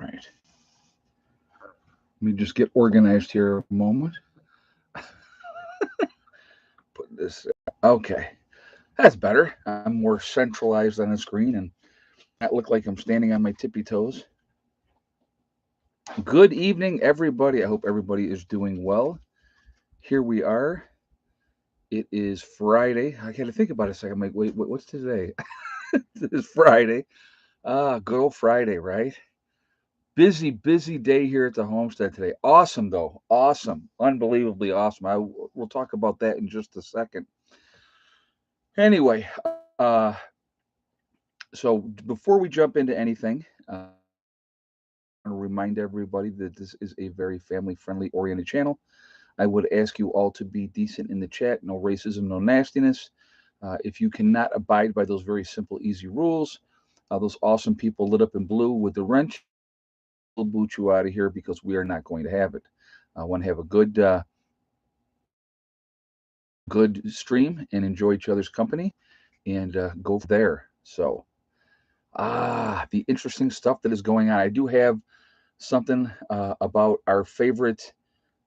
right. Let me just get organized here a moment. Put this. Okay. That's better. I'm more centralized on the screen and not look like I'm standing on my tippy toes. Good evening, everybody. I hope everybody is doing well. Here we are. It is Friday. I got to think about it a second. I'm like, wait, what's today? It is Friday. Good old Friday, right? Busy, busy day here at the homestead today. Awesome, though. Awesome. Unbelievably awesome. We'll talk about that in just a second. Anyway, so before we jump into anything, I want to remind everybody that this is a very family friendly oriented channel. I would ask you all to be decent in the chat, no racism, no nastiness. If you cannot abide by those very simple, easy rules, those awesome people lit up in blue with the wrench will boot you out of here because we are not going to have it. I want to have a good stream and enjoy each other's company and go from there. So, the interesting stuff that is going on. I do have something about our favorite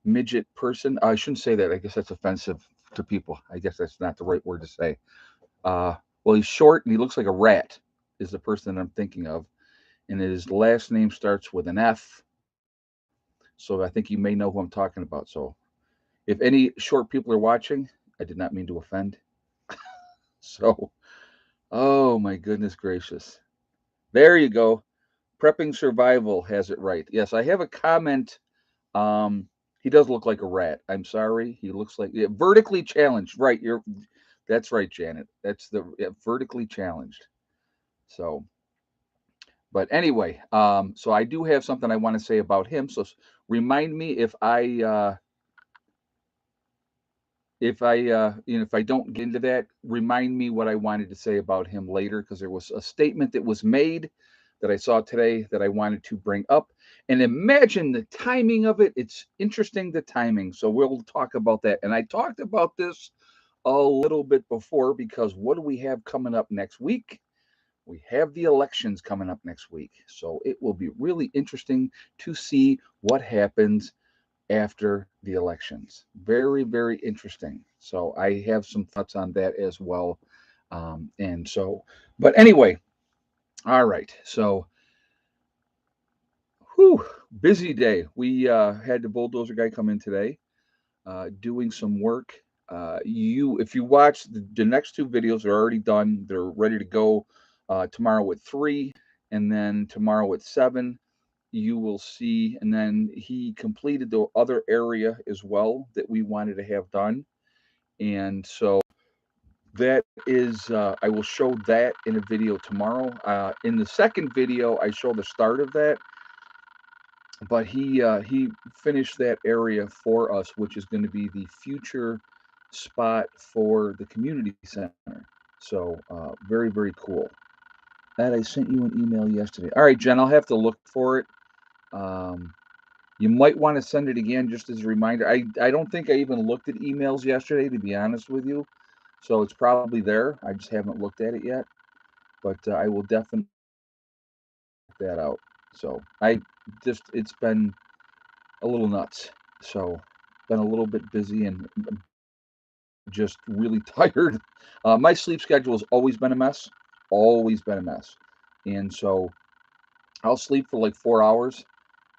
midget person. I shouldn't say that. I guess that's offensive to people. I guess that's not the right word to say. Uh, well, he's short and he looks like a rat, is the person that I'm thinking of. And his last name starts with an F. So I think you may know who I'm talking about. So if any short people are watching, I did not mean to offend. So, oh my goodness gracious. There you go. Prepping Survival has it right. Yes, I have a comment. He does look like a rat. I'm sorry. He looks like, yeah, vertically challenged. Right. That's right, Janet. That's the, yeah, vertically challenged. So, but anyway, so I do have something I want to say about him. So remind me if I don't get into that, remind me what I wanted to say about him later because there was a statement that was made that I saw today that I wanted to bring up. And imagine the timing of it. It's interesting, the timing. So we'll talk about that. And I talked about this a little bit before because what do we have coming up next week? We have the elections coming up next week. So it will be really interesting to see what happens after the elections. Very, very interesting. So I have some thoughts on that as well. And so, but anyway, all right. So, whew, busy day. We had the bulldozer guy come in today, doing some work. If you watch the next two videos, they're already done. They're ready to go tomorrow at 3, and then tomorrow at 7. You will see, and then he completed the other area as well that we wanted to have done. And so that is, I will show that in a video tomorrow. In the second video, I show the start of that, but he finished that area for us, which is going to be the future spot for the community center. So very, very cool. That I sent you an email yesterday. All right, Jen, I'll have to look for it. Um, You might want to send it again just as a reminder. I don't think I even looked at emails yesterday, to be honest with you. So it's probably there. I just haven't looked at it yet. But I will definitely check that out. So it's been a little nuts. So been a little bit busy and just really tired. My sleep schedule has always been a mess. And so I'll sleep for like 4 hours.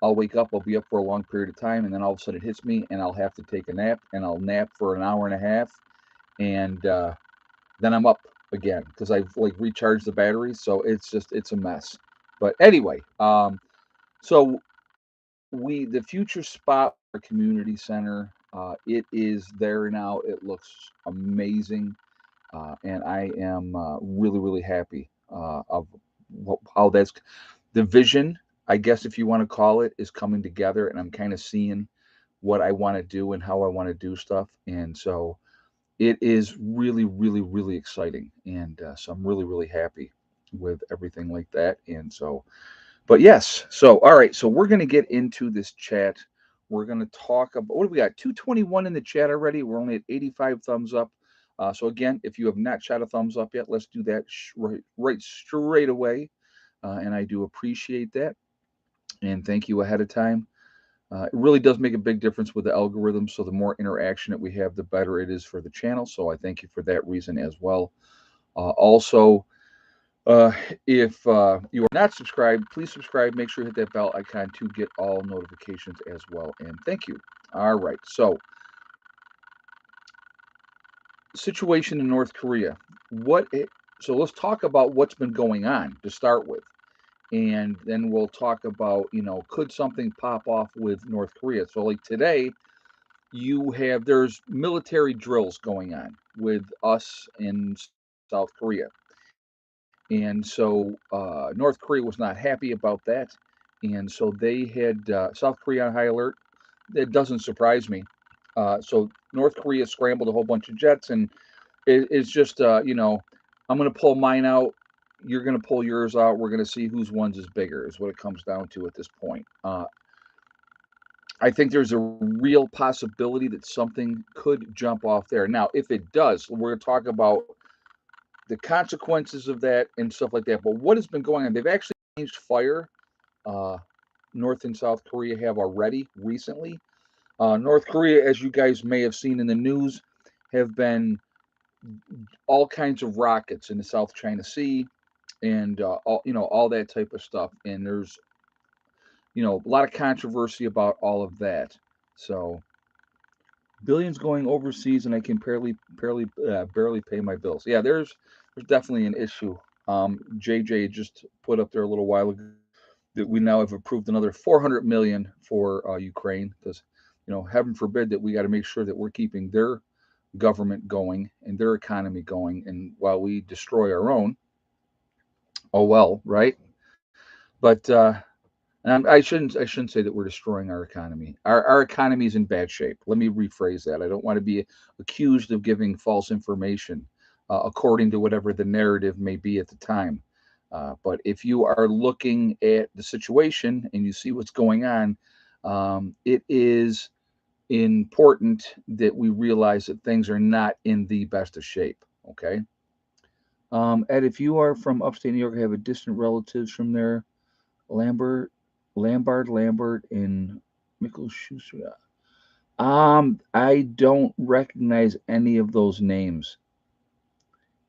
I'll wake up, I'll be up for a long period of time, and then all of a sudden it hits me, and I'll have to take a nap, and I'll nap for an hour and a half, and then I'm up again because I've like recharged the batteries, so it's a mess. But anyway, so the future spot for our community center, it is there now. It looks amazing, and I am really happy of how that's the vision, I guess if you want to call it, is coming together, and I'm kind of seeing what I want to do and how I want to do stuff. And so it is really exciting. And so I'm really happy with everything like that. And so, but yes, so all right, so we're going to get into this chat. We're going to talk about what do we got? 221 in the chat already. We're only at 85 thumbs up. So again, if you have not shot a thumbs up yet, let's do that right straight away. And I do appreciate that. and thank you ahead of time. It really does make a big difference with the algorithm. So the more interaction that we have, the better it is for the channel. So I thank you for that reason as well. Also, uh, if you are not subscribed, please subscribe. Make sure you hit that bell icon to get all notifications as well. And thank you. All right. So, situation in North Korea. What? So let's talk about what's been going on to start with, and then we'll talk about could something pop off with North Korea. So like today, there's military drills going on with us in South Korea. And so North Korea was not happy about that. And so they had South Korea on high alert. It doesn't surprise me. So North Korea scrambled a whole bunch of jets, and it's just, I'm going to pull mine out. You're going to pull yours out. We're going to see whose ones is bigger, is what it comes down to at this point. I think there's a real possibility that something could jump off there. Now, if it does, we're going to talk about the consequences of that and stuff like that. But what has been going on? They've actually changed fire. Uh, North and South Korea have already recently. North Korea, as you guys may have seen in the news, have been all kinds of rockets in the South China Sea and all that type of stuff. And there's a lot of controversy about all of that. So billions going overseas, and I can barely pay my bills. Yeah, there's definitely an issue. JJ just put up there a little while ago that we now have approved another 400 million for Ukraine because heaven forbid that we got to make sure that we're keeping their government going and their economy going, and while we destroy our own, oh well, right? But and I shouldn't say that we're destroying our economy. Our economy is in bad shape. Let me rephrase that. I don't want to be accused of giving false information, according to whatever the narrative may be at the time. But if you are looking at the situation and you see what's going on, it is important that we realize that things are not in the best of shape. Okay. Ed, if you are from upstate New York, I have a distant relatives from there. Lambert, Lambert, and Mikkel Schuster. I don't recognize any of those names.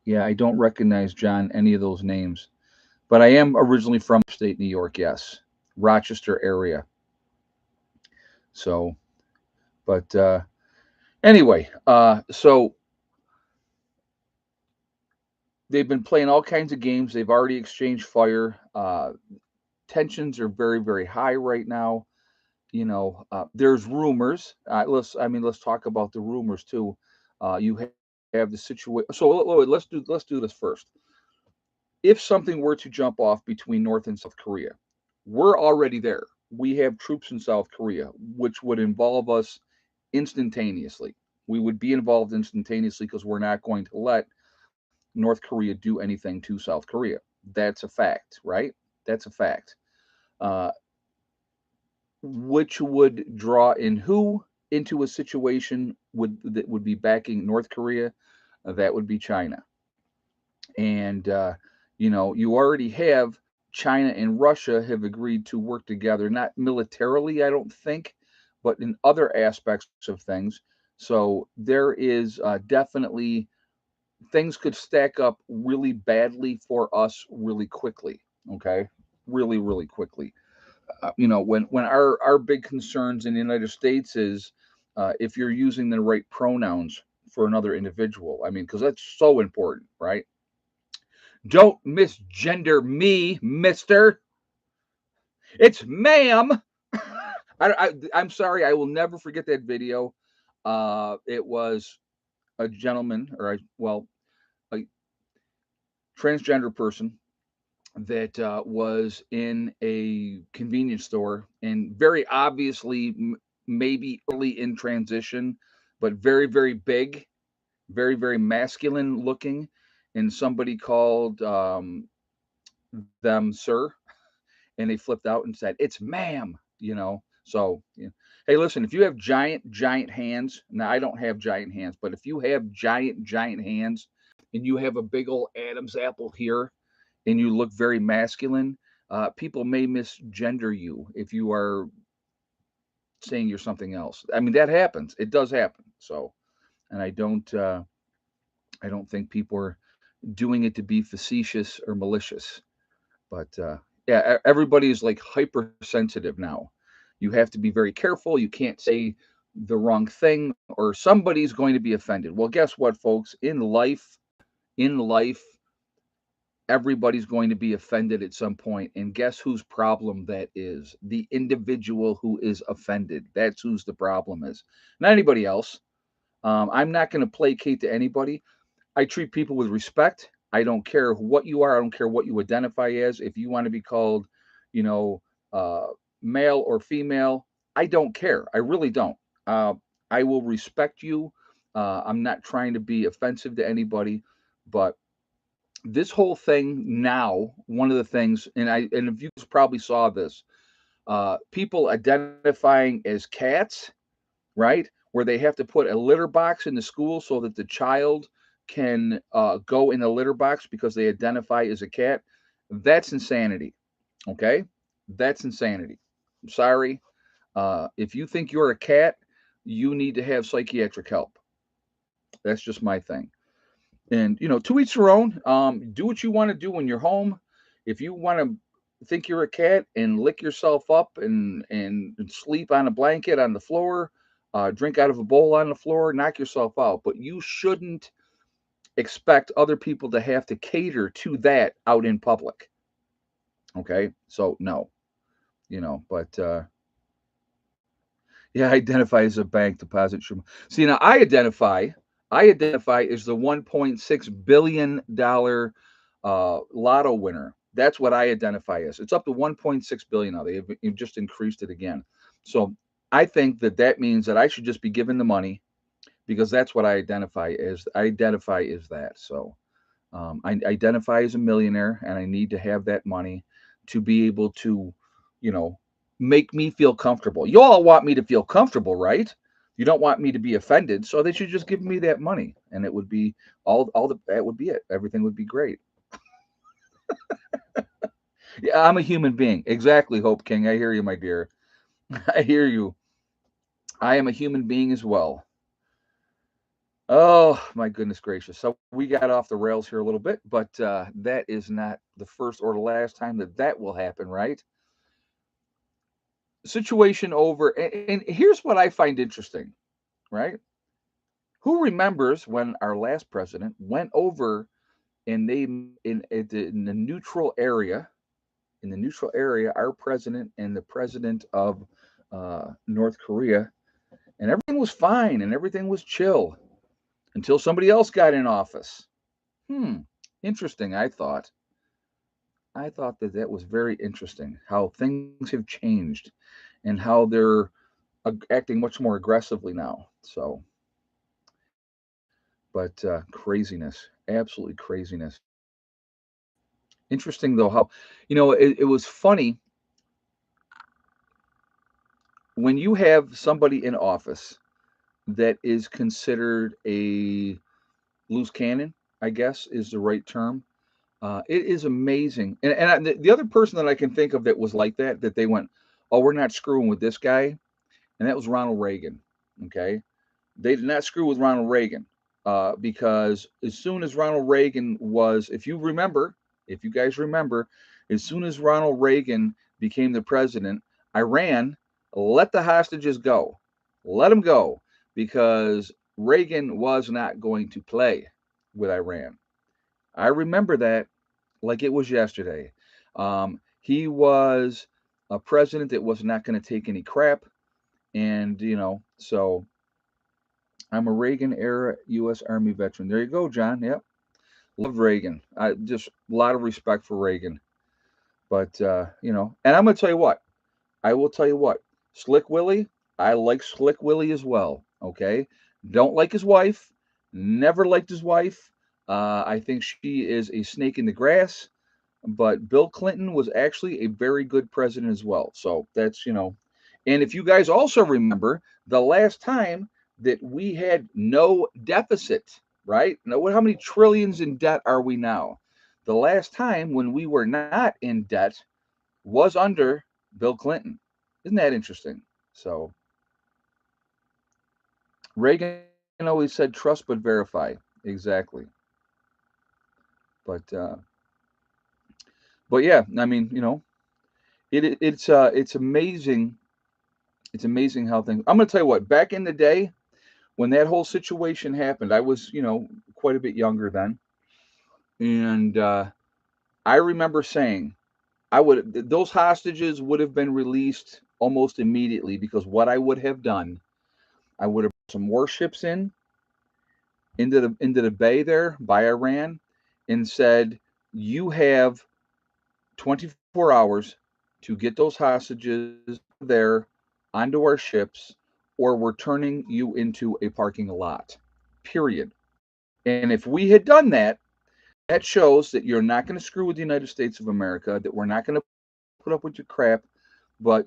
Yeah, I don't recognize John any of those names. But I am originally from upstate New York. Yes, Rochester area. So, but anyway, so they've been playing all kinds of games. They've already exchanged fire. Tensions are very, very high right now. There's rumors. Let's talk about the rumors too. You have the situation. So let's do this first. If something were to jump off between North and South Korea, we're already there. We have troops in South Korea, which would involve us instantaneously. We would be involved instantaneously because we're not going to let North Korea do anything to South Korea. That's a fact, right? That's a fact. Uh, which would draw in who into a situation that would be backing North Korea? That would be China. And you already have China and Russia have agreed to work together, not militarily, I don't think, but in other aspects of things. So there is definitely things could stack up really badly for us really quickly. Okay, really, really quickly. When our big concerns in the United States is if you're using the right pronouns for another individual. I mean, because that's so important, right? Don't misgender me, Mister. It's ma'am. I'm sorry. I will never forget that video. It was a gentleman, a transgender person that was in a convenience store and very obviously maybe early in transition, but very, very big, very, very masculine looking. And somebody called them sir, and they flipped out and said, "It's ma'am." So, hey, listen, if you have giant, giant hands, now I don't have giant hands, but if you have giant, giant hands and you have a big old Adam's apple here and you look very masculine, people may misgender you if you are saying you're something else. I mean, that happens. It does happen. So, and I don't think people are doing it to be facetious or malicious. But yeah, everybody is like hypersensitive now. You have to be very careful. You can't say the wrong thing, or somebody's going to be offended. Well, guess what, folks? In life, everybody's going to be offended at some point, and guess whose problem that is? The individual who is offended. That's whose the problem is, not anybody else. I'm not going to placate to anybody. I treat people with respect. I don't care what you are. I don't care what you identify as. If you want to be called, you know, uh, male or female, I don't care. I really don't. Uh, I will respect you. I'm not trying to be offensive to anybody, but this whole thing now, one of the things, and if you probably saw this, people identifying as cats, right? Where they have to put a litter box in the school so that the child can go in the litter box because they identify as a cat. That's insanity. Okay, that's insanity. I'm sorry. If you think you're a cat, you need to have psychiatric help. That's just my thing. And to each their own. Do what you want to do when you're home. If you want to think you're a cat and lick yourself up and sleep on a blanket on the floor, drink out of a bowl on the floor, knock yourself out. But you shouldn't expect other people to have to cater to that out in public. Okay, so no, but yeah, I identify as a bank deposit. See, now I identify as the $1.6 billion lotto winner. That's what I identify as. It's up to 1.6 billion now. They've just increased it again. So I think that means that I should just be given the money because that's what I identify as. I identify as that. So I identify as a millionaire, and I need to have that money to be able to, you know, make me feel comfortable. You all want me to feel comfortable, right? You don't want me to be offended, so they should just give me that money, and it would be all the that would be it. Everything would be great. Yeah, I'm a human being. Exactly, Hope King. I hear you, my dear. I hear you. I am a human being as well. Oh, my goodness gracious. So we got off the rails here a little bit, but that is not the first or the last time that will happen, right? Situation over. And here's what I find interesting, right? Who remembers when our last president went over and they in the neutral area, our president and the president of North Korea, and everything was fine and everything was chill until somebody else got in office. Hmm, interesting. I thought that was very interesting how things have changed and how they're acting much more aggressively now. So, but craziness, absolutely craziness. Interesting though how, it was funny when you have somebody in office that is considered a loose cannon, I guess is the right term. It is amazing. And the other person that I can think of that was like that they went, oh, we're not screwing with this guy. And that was Ronald Reagan. Okay. They did not screw with Ronald Reagan because as soon as Ronald Reagan was, if you guys remember, as soon as Ronald Reagan became the president, Iran let the hostages go. Let them go because Reagan was not going to play with Iran. I remember that like it was yesterday. He was a president that was not going to take any crap. And, so I'm a Reagan era U.S. Army veteran. There you go, John. Yep. Love Reagan. I just a lot of respect for Reagan. But, and I'm going to tell you what. I will tell you what. Slick Willie, I like Slick Willie as well. Okay. Don't like his wife. Never liked his wife. I think she is a snake in the grass. But Bill Clinton was actually a very good president as well. So that's, and if you guys also remember the last time that we had no deficit, right? Now, how many trillions in debt are we now? The last time when we were not in debt was under Bill Clinton. Isn't that interesting? So Reagan always said, "Trust but verify." Exactly. But but yeah, I mean, it's amazing. It's amazing how things. I'm gonna tell you what. Back in the day, when that whole situation happened, I was quite a bit younger then, and I remember saying those hostages would have been released almost immediately because what I would have done, I would have brought some warships into the bay there by Iran, and said, "You have 24 hours to get those hostages out of there onto our ships, or we're turning you into a parking lot." Period. And if we had done that, that shows that you're not going to screw with the United States of America, that we're not going to put up with your crap. But,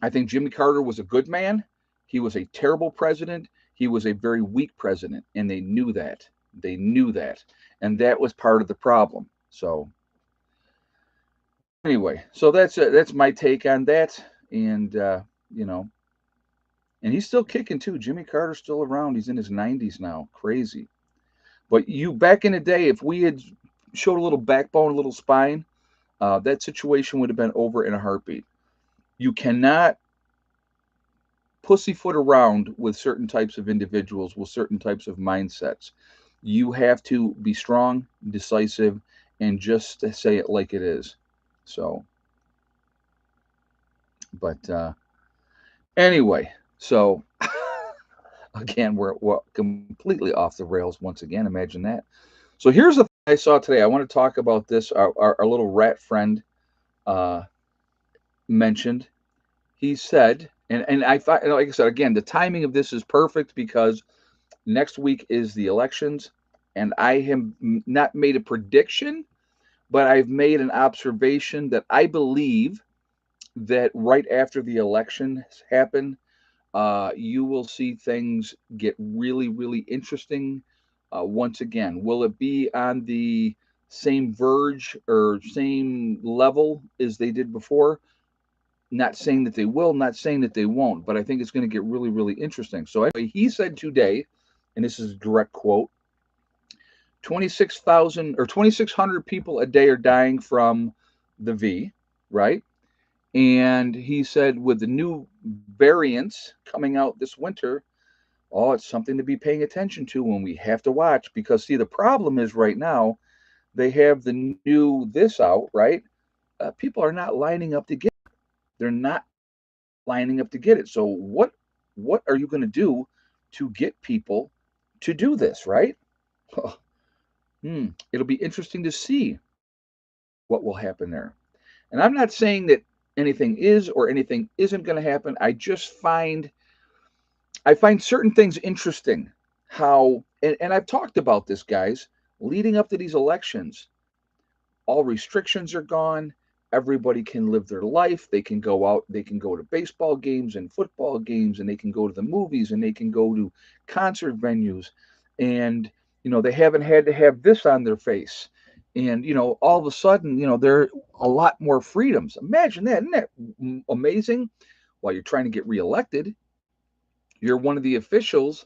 I think Jimmy Carter was a good man. He was a terrible president. He was a very weak president, and they knew that. They knew that. And that was part of the problem. So, anyway, so that's my take on that. And, you know, and he's still kicking too. Jimmy Carter's still around. He's in his 90s now. Crazy. But back in the day, if we had showed a little backbone, a little spine, that situation would have been over in a heartbeat. You cannot pussyfoot around with certain types of individuals with certain types of mindsets. You have to be strong, decisive, and just say it like it is. So, but anyway, so again, we're completely off the rails once again. Imagine that. So here's the thing I saw today. I want to talk about this. Our little rat friend uh, mentioned. He said, and I thought, like I said, again, the timing of this is perfect because next week is the elections, and I have not made a prediction, but I've made an observation that I believe that right after the elections happen, you will see things get really, really interesting. Once again, will it be on the same verge or same level as they did before? Not saying that they will, not saying that they won't, but I think it's going to get really, really interesting. So, anyway, he said today, and this is a direct quote: 26,000 or 2,600 people a day are dying from the V, right? And he said, with the new variants coming out this winter, oh, it's something to be paying attention to when we have to watch. Because, see, the problem is right now, they have the new this out, right? People are not lining up to get it. They're not lining up to get it. So, what are you going to do to get people to do this, right? It'll be interesting to see what will happen there. And I'm not saying that anything is or anything isn't going to happen. I find certain things interesting. How and I've talked about this, guys, leading up to these elections. All restrictions are gone. Everybody can live their life. They can go out, they can go to baseball games and football games, and they can go to the movies, and they can go to concert venues. And, they haven't had to have this on their face. And, all of a sudden, there are a lot more freedoms. Imagine that. Isn't that amazing? While you're trying to get reelected, you're one of the officials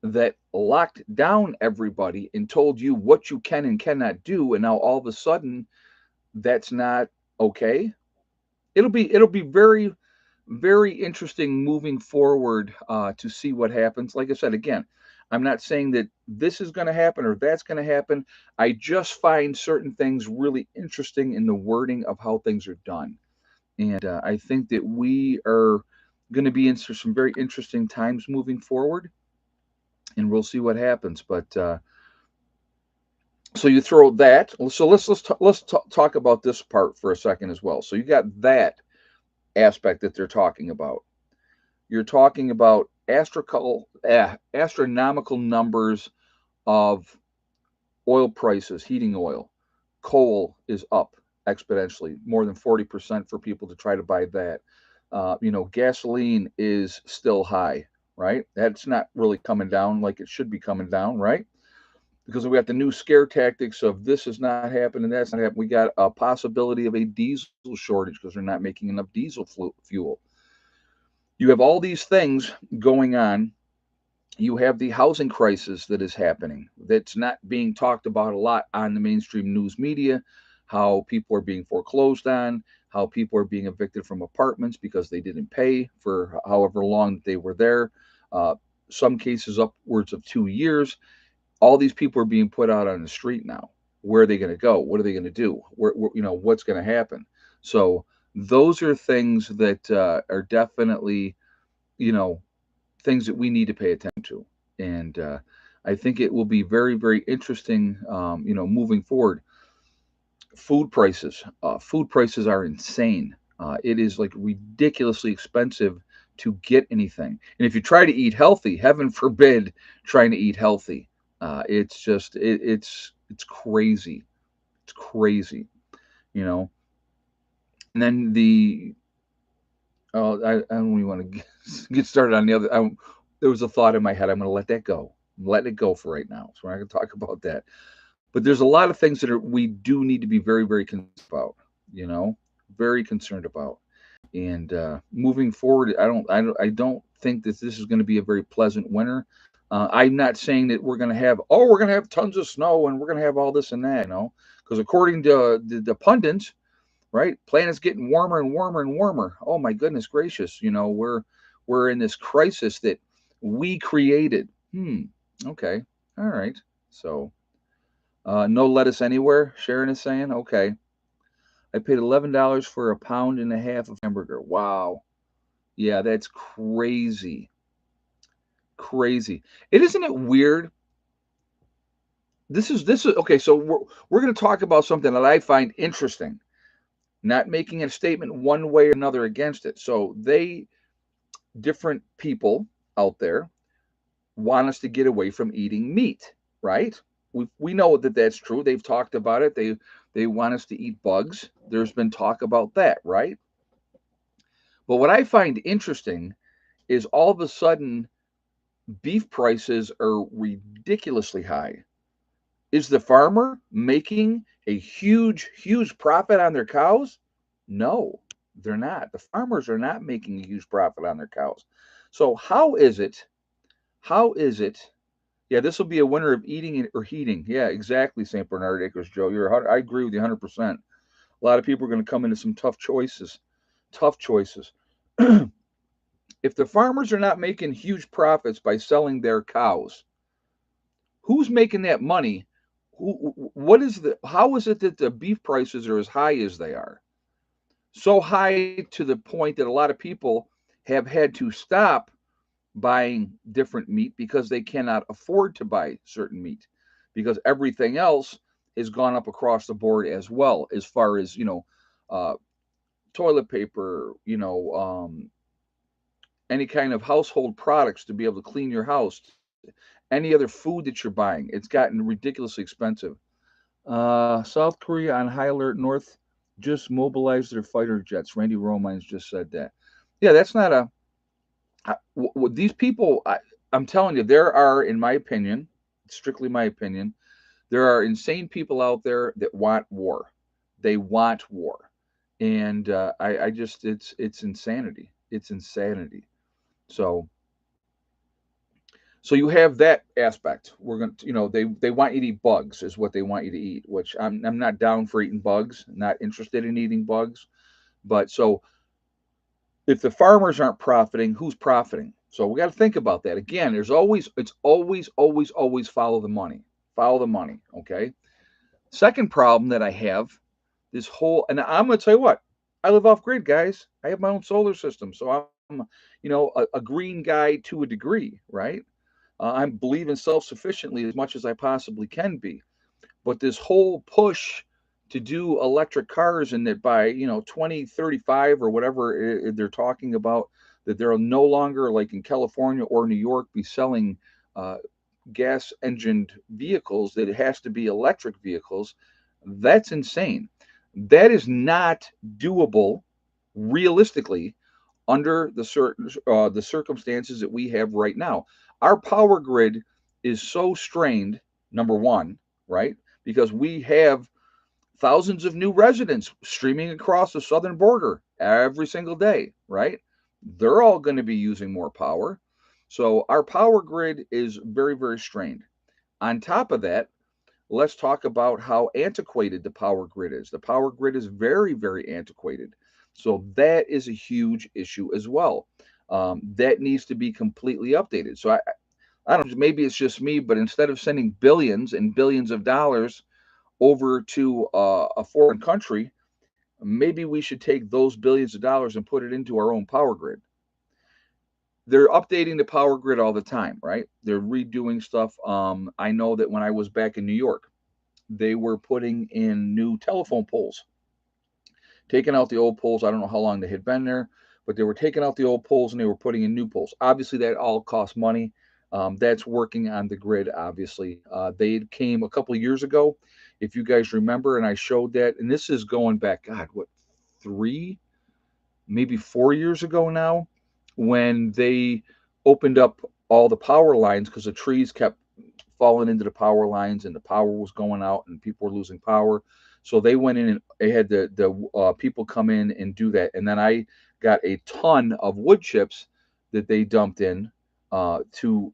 that locked down everybody and told you what you can and cannot do. And now all of a sudden, that's not okay. It'll be very, very interesting moving forward, to see what happens. Like I said, again, I'm not saying that this is going to happen or that's going to happen. I just find certain things really interesting in the wording of how things are done. And I think that we are going to be in some very interesting times moving forward, and we'll see what happens. But so you throw that. So let's talk about this part for a second as well. So you got that aspect that they're talking about. You're talking about astronomical numbers of oil prices, heating oil. Coal is up exponentially, more than 40% for people to try to buy that. Gasoline is still high, right? That's not really coming down like it should be coming down, right? because we got the new scare tactics of this is not happening, that's not happening. We got a possibility of a diesel shortage because they're not making enough diesel fuel. You have all these things going on. You have the housing crisis that is happening that's not being talked about a lot on the mainstream news media. How people are being foreclosed on, how people are being evicted from apartments because they didn't pay for however long they were there. uh, some cases upwards of 2 years. All these people are being put out on the street now. Where are they going to go? What are they going to do? What's going to happen? So those are things that are definitely, you know, things that we need to pay attention to. And I think it will be very, very interesting, moving forward. Food prices are insane. It is like ridiculously expensive to get anything. And if you try to eat healthy, heaven forbid trying to eat healthy, it's just it's crazy. It's crazy, you know. And then I don't even want to get started on the other. There was a thought in my head. I'm going to let that go. I'm letting it go for right now. So we're not going to talk about that. But there's a lot of things that we do need to be very, very concerned about. You know, very concerned about. And moving forward, I don't think that this is going to be a very pleasant winter. I'm not saying that we're going to have tons of snow and we're going to have all this and that. Because according to the pundits, right? Planet's getting warmer and warmer and warmer. Oh my goodness gracious! We're in this crisis that we created. Okay. All right. So no lettuce anywhere. Sharon is saying, okay. I paid $11 for a pound and a half of hamburger. Wow. Yeah, that's crazy. Crazy. Isn't it weird? This is okay. So we're going to talk about something that I find interesting. Not making a statement one way or another against it. So different people out there want us to get away from eating meat, right? We know that that's true. They've talked about it. They want us to eat bugs. There's been talk about that, right? But what I find interesting is all of a sudden beef prices are ridiculously high. Is the farmer making a huge, huge profit on their cows? No, they're not. The farmers are not making a huge profit on their cows. So how is it? How is it? Yeah, this will be a winter of eating or heating. Yeah, exactly, St. Bernard Acres, Joe. I agree with you 100%. A lot of people are going to come into some tough choices. Tough choices. If the farmers are not making huge profits by selling their cows, who's making that money? How is it that the beef prices are as high as they are? So high to the point that a lot of people have had to stop buying different meat because they cannot afford to buy certain meat because everything else has gone up across the board as well, as far as uh, toilet paper, any kind of household products to be able to clean your house, any other food that you're buying. It's gotten ridiculously expensive. South Korea on high alert. North just mobilized their fighter jets. Randy Romines just said that. Yeah, that's not a. These people, I'm telling you, there are, in my opinion, strictly my opinion, there are insane people out there that want war. They want war, and I just it's insanity. It's insanity. So so you have that aspect. We're going to, they want you to eat bugs is what they want you to eat, which I'm not down for eating bugs. Not interested in eating bugs. But so if the farmers aren't profiting, who's profiting? So we got to think about that. Again, it's always follow the money. Follow the money. Okay. Second problem that I have, and I'm going to tell you what, I live off grid, guys. I have my own solar system. So I'm, a green guy to a degree, right? I believe in self sufficiently as much as I possibly can be. But this whole push to do electric cars and that by 2035 or whatever they're talking about, that they'll no longer, like in California or New York, be selling uh, gas engined vehicles, that it has to be electric vehicles. That's insane. That is not doable realistically under the circumstances that we have right now. Our power grid is so strained number one, right? Because we have thousands of new residents streaming across the southern border every single day, right? They're all going to be using more power. So our power grid is very, very strained. On top of that, let's talk about how antiquated the power grid is. The power grid is very, very antiquated. So that is a huge issue as well. That needs to be completely updated. So I don't know, maybe it's just me, but instead of sending billions and billions of dollars over to a foreign country, maybe we should take those billions of dollars and put it into our own power grid. They're updating the power grid all the time, right? They're redoing stuff. I know that when I was back in New York, they were putting in new telephone poles, taking out the old poles. I don't know how long they had been there, but they were taking out the old poles and they were putting in new poles. Obviously, that all costs money. That's working on the grid, obviously. They came a couple of years ago, if you guys remember, and I showed that. And this is going back, God, what, 3, maybe 4 years ago now, when they opened up all the power lines because the trees kept falling into the power lines and the power was going out and people were losing power. So they went in and they had the people come in and do that. And then I got a ton of wood chips that they dumped in to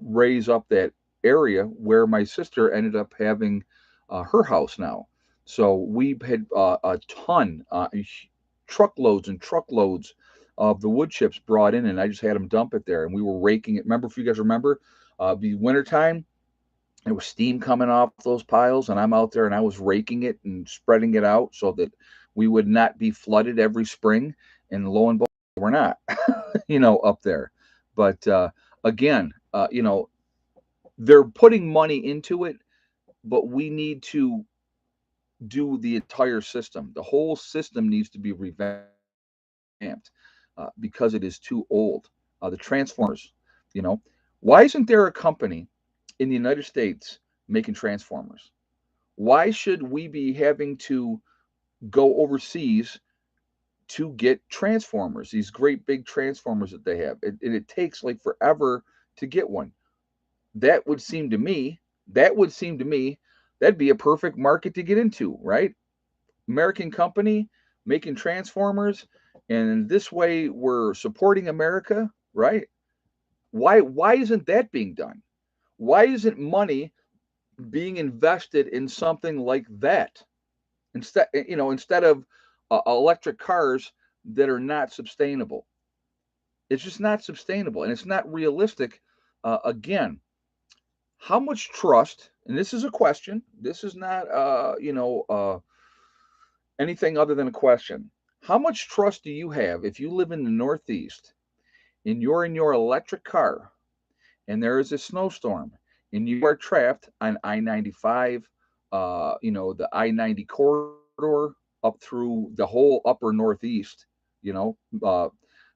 raise up that area where my sister ended up having her house now. So we had a ton, truckloads and truckloads of the wood chips brought in, and I just had them dump it there, and we were raking it. Remember, if you guys remember, the wintertime, there was steam coming off those piles, and I'm out there and I was raking it and spreading it out so that we would not be flooded every spring. And lo and behold, we're not, up there. But again, they're putting money into it, but we need to do the entire system. The whole system needs to be revamped because it is too old. The transformers, you know, why isn't there a company in the United States making transformers? Why should we be having to go overseas to get transformers, these great big transformers that they have? And it takes like forever to get one. That would seem to me, that would seem to me, that'd be a perfect market to get into, right? American company making transformers, and this way we're supporting America, right? Why isn't that being done? Why isn't money being invested in something like that instead of electric cars that are not sustainable? It's just not sustainable and it's not realistic. Again, how much trust, and this is a question, this is not anything other than a question. How much trust do you have if you live in the Northeast and you're in your electric car and there is a snowstorm and you are trapped on I-95, the I-90 corridor up through the whole upper Northeast, you know, uh,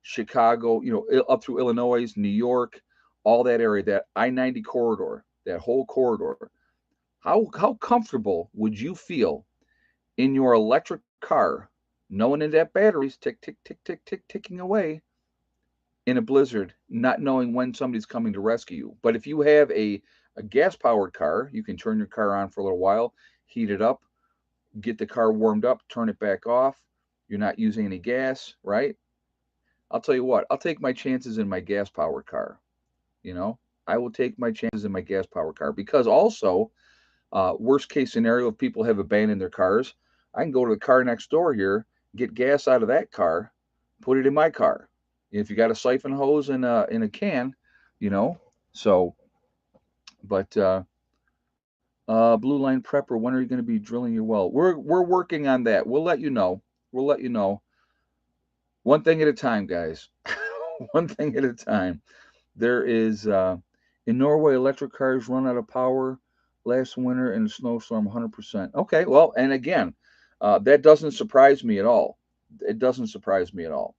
Chicago, up through Illinois, New York, all that area, that I-90 corridor, that whole corridor. How comfortable would you feel in your electric car, knowing that that battery's tick, tick, tick, tick, tick, ticking away in a blizzard, not knowing when somebody's coming to rescue you? But if you have a gas powered car, you can turn your car on for a little while, heat it up, get the car warmed up, turn it back off. You're not using any gas, right? I'll tell you what, I'll take my chances in my gas powered car. You know, I will take my chances in my gas powered car because also, worst case scenario, if people have abandoned their cars, I can go to the car next door here, get gas out of that car, put it in my car. If you got a siphon hose and in a can, you know. So, but Blue Line Prepper, when are you going to be drilling your well? We're working on that. We'll let you know. We'll let you know. One thing at a time, guys. One thing at a time. There is in Norway, electric cars run out of power last winter in a snowstorm 100%. Okay, well, and again, that doesn't surprise me at all. It doesn't surprise me at all.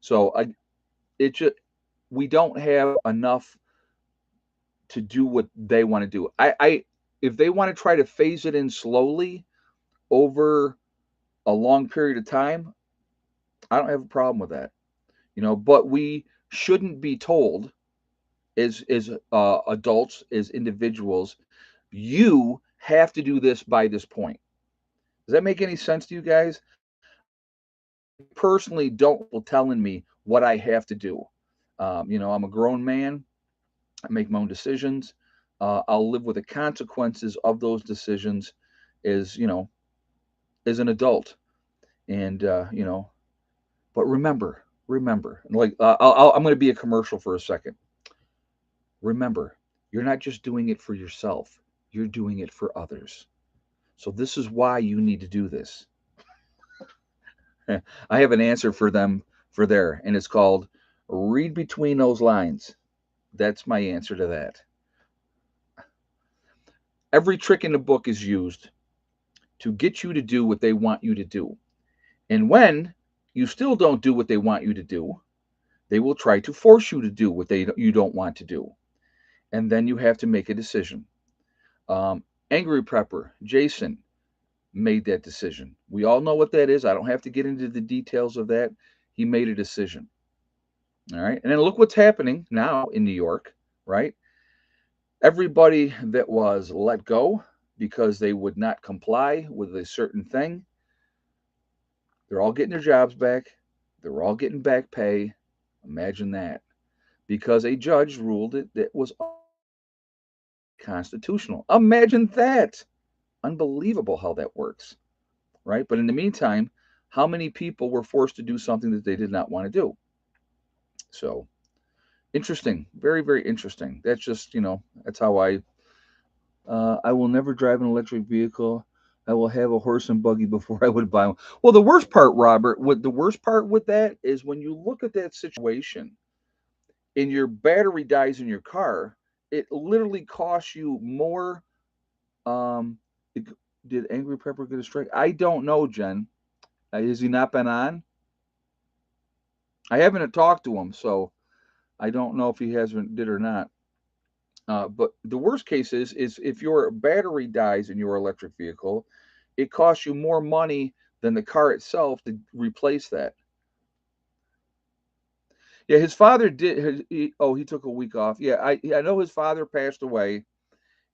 So it just we don't have enough to do what they want to do. I if they want to try to phase it in slowly over a long period of time, I don't have a problem with that. But we shouldn't be told as adults, as individuals, You have to do this by this point. Does that make any sense to you guys? I personally don't people telling me what I have to do. I'm a grown man. I make my own decisions. I'll live with the consequences of those decisions as, as an adult. And, but remember, like, I'm going to be a commercial for a second. Remember, you're not just doing it for yourself, you're doing it for others. So this is why you need to do this. I have an answer for them for there, and it's called read between those lines. That's my answer to that. Every trick in the book is used to get you to do what they want you to do. And when you still don't do what they want you to do, they will try to force you to do what you don't want to do. And then you have to make a decision. Angry Prepper, Jason, made that decision. We all know what that is. I don't have to get into the details of that. He made a decision. All right. And then look what's happening now in New York, right? Everybody that was let go because they would not comply with a certain thing, they're all getting their jobs back. They're all getting back pay. Imagine that. Because a judge ruled it that was constitutional. Imagine that. Unbelievable how that works, right? But in the meantime, how many people were forced to do something that they did not want to do? So interesting, very, very interesting. That's just, that's how I will never drive an electric vehicle. I will have a horse and buggy before I would buy one. Well, the worst part, Robert, what the worst part with that is when you look at that situation and your battery dies in your car, it literally costs you more. Um, it, did Angry Pepper get a strike? I don't know, Jen. Has he not been on? I haven't talked to him, so I don't know if he hasn't did or not. But the worst case is if your battery dies in your electric vehicle, it costs you more money than the car itself to replace that. Yeah, his father did. He took a week off. Yeah, I know his father passed away,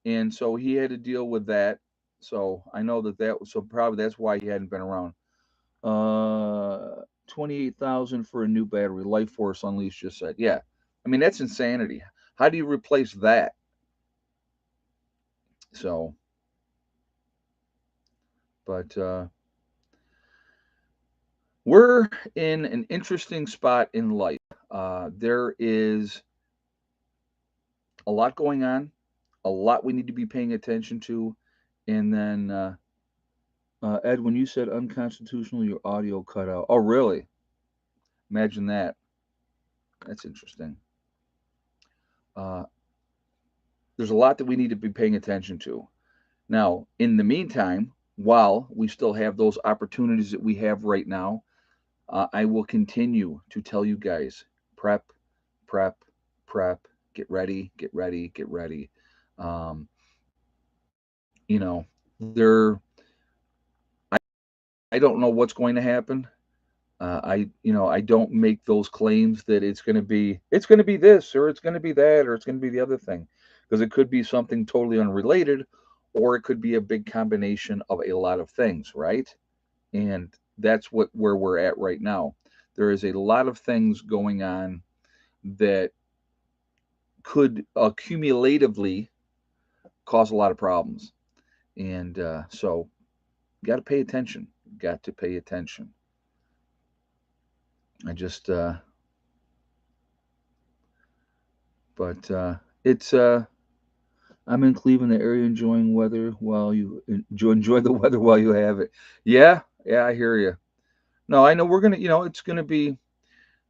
and so he had to deal with that. So I know so probably that's why he hadn't been around. 28,000 for a new battery. Life Force Unleashed just said, yeah. I mean that's insanity. How do you replace that? So, but we're in an interesting spot in life. There is a lot going on, a lot we need to be paying attention to, and then Ed, when you said unconstitutional, your audio cut out. Oh, really? Imagine that. That's interesting. Uh, there's a lot that we need to be paying attention to. Now, in the meantime, while we still have those opportunities that we have right now, I will continue to tell you guys prep, prep, prep, get ready, get ready, get ready. Um, there, I don't know what's going to happen. I don't make those claims that it's going to be this or it's going to be that or it's going to be the other thing, because it could be something totally unrelated, or it could be a big combination of a lot of things, right? And that's where we're at right now. There is a lot of things going on that could accumulatively cause a lot of problems, and so got to pay attention. Got to pay attention. I just but it's I'm in Cleveland area enjoying weather while you enjoy the weather while you have it. Yeah, yeah, I hear you. No, I know we're gonna, it's gonna be.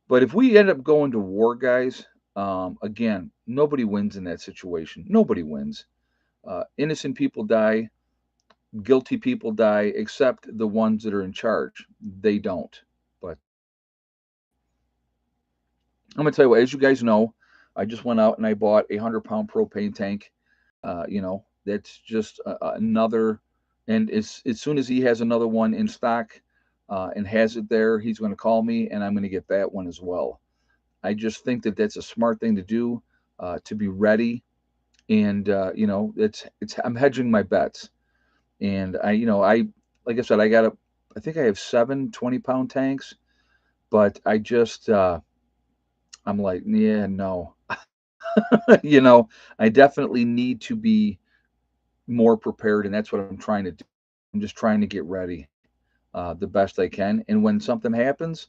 But if we end up going to war, guys, again, nobody wins in that situation. Nobody wins. Innocent people die, guilty people die, except the ones that are in charge. They don't. But I'm gonna tell you what. As you guys know, I just went out and I bought a 100-pound propane tank. That's just another. And as soon as he has another one in stock and has it there, he's going to call me, and I'm going to get that one as well. I just think that that's a smart thing to do, to be ready. and it's I'm hedging my bets. And I like I said, I think I have 7 20-pound tanks, but I'm like, yeah, no. I definitely need to be more prepared, and that's what I'm trying to do. I'm just trying to get ready the best I can. And when something happens,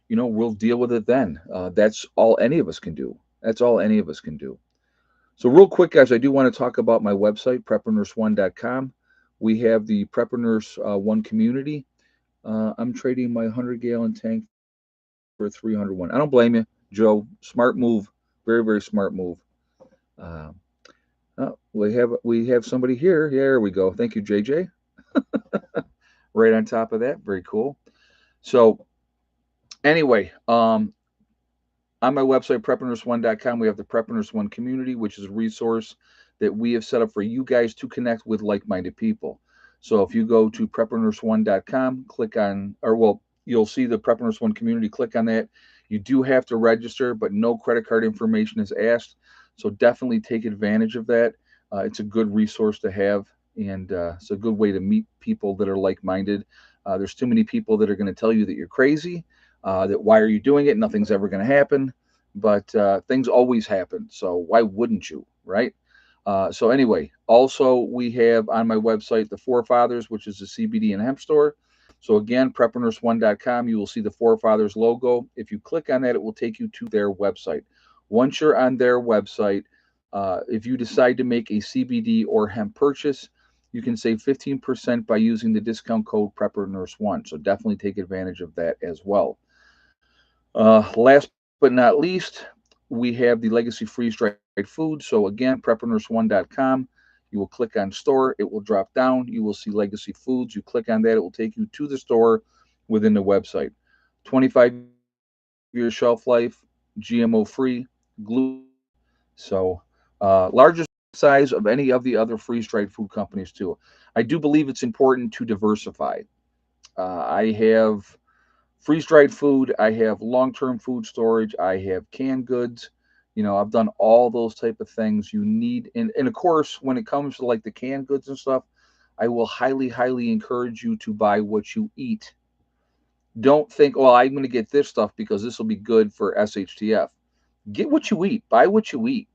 we'll deal with it then. That's all any of us can do. That's all any of us can do. So, real quick, guys, I do want to talk about my website, preppernurse1.com. We have the Preppernurse One community. I'm trading my 100-gallon tank for a 301. I don't blame you, Joe. Smart move. Very, very smart move. Uh, we have somebody here. There we go. Thank you, JJ. Right on top of that. Very cool. So, anyway, on my website, preppernurse1.com, we have the Preppernurse One community, which is a resource that we have set up for you guys to connect with like-minded people. So if you go to preppernurse1.com, click on, or well, you'll see the Preppernurse One community, click on that. You do have to register, but no credit card information is asked. So definitely take advantage of that. It's a good resource to have, and it's a good way to meet people that are like-minded. There's too many people that are going to tell you that you're crazy, that why are you doing it? Nothing's ever going to happen. But things always happen. So why wouldn't you, right? So anyway, also we have on my website the Forefathers, which is a CBD and hemp store. So again, preppernurse1.com, you will see the Forefathers logo. If you click on that, it will take you to their website. Once you're on their website, if you decide to make a CBD or hemp purchase, you can save 15% by using the discount code PrepperNurse1. So definitely take advantage of that as well. Last but not least, we have the Legacy Freeze Dried Food. So again, preppernurse1.com. You will click on store. It will drop down. You will see Legacy Foods. You click on that. It will take you to the store within the website. 25-year shelf life, GMO free, gluten free. So largest size of any of the other freeze dried food companies too. I do believe it's important to diversify. I have freeze dried food, I have long term food storage, I have canned goods. I've done all those type of things you need. And of course, when it comes to like the canned goods and stuff, I will highly, highly encourage you to buy what you eat. Don't think, well, I'm going to get this stuff because this will be good for SHTF. Get what you eat. Buy what you eat.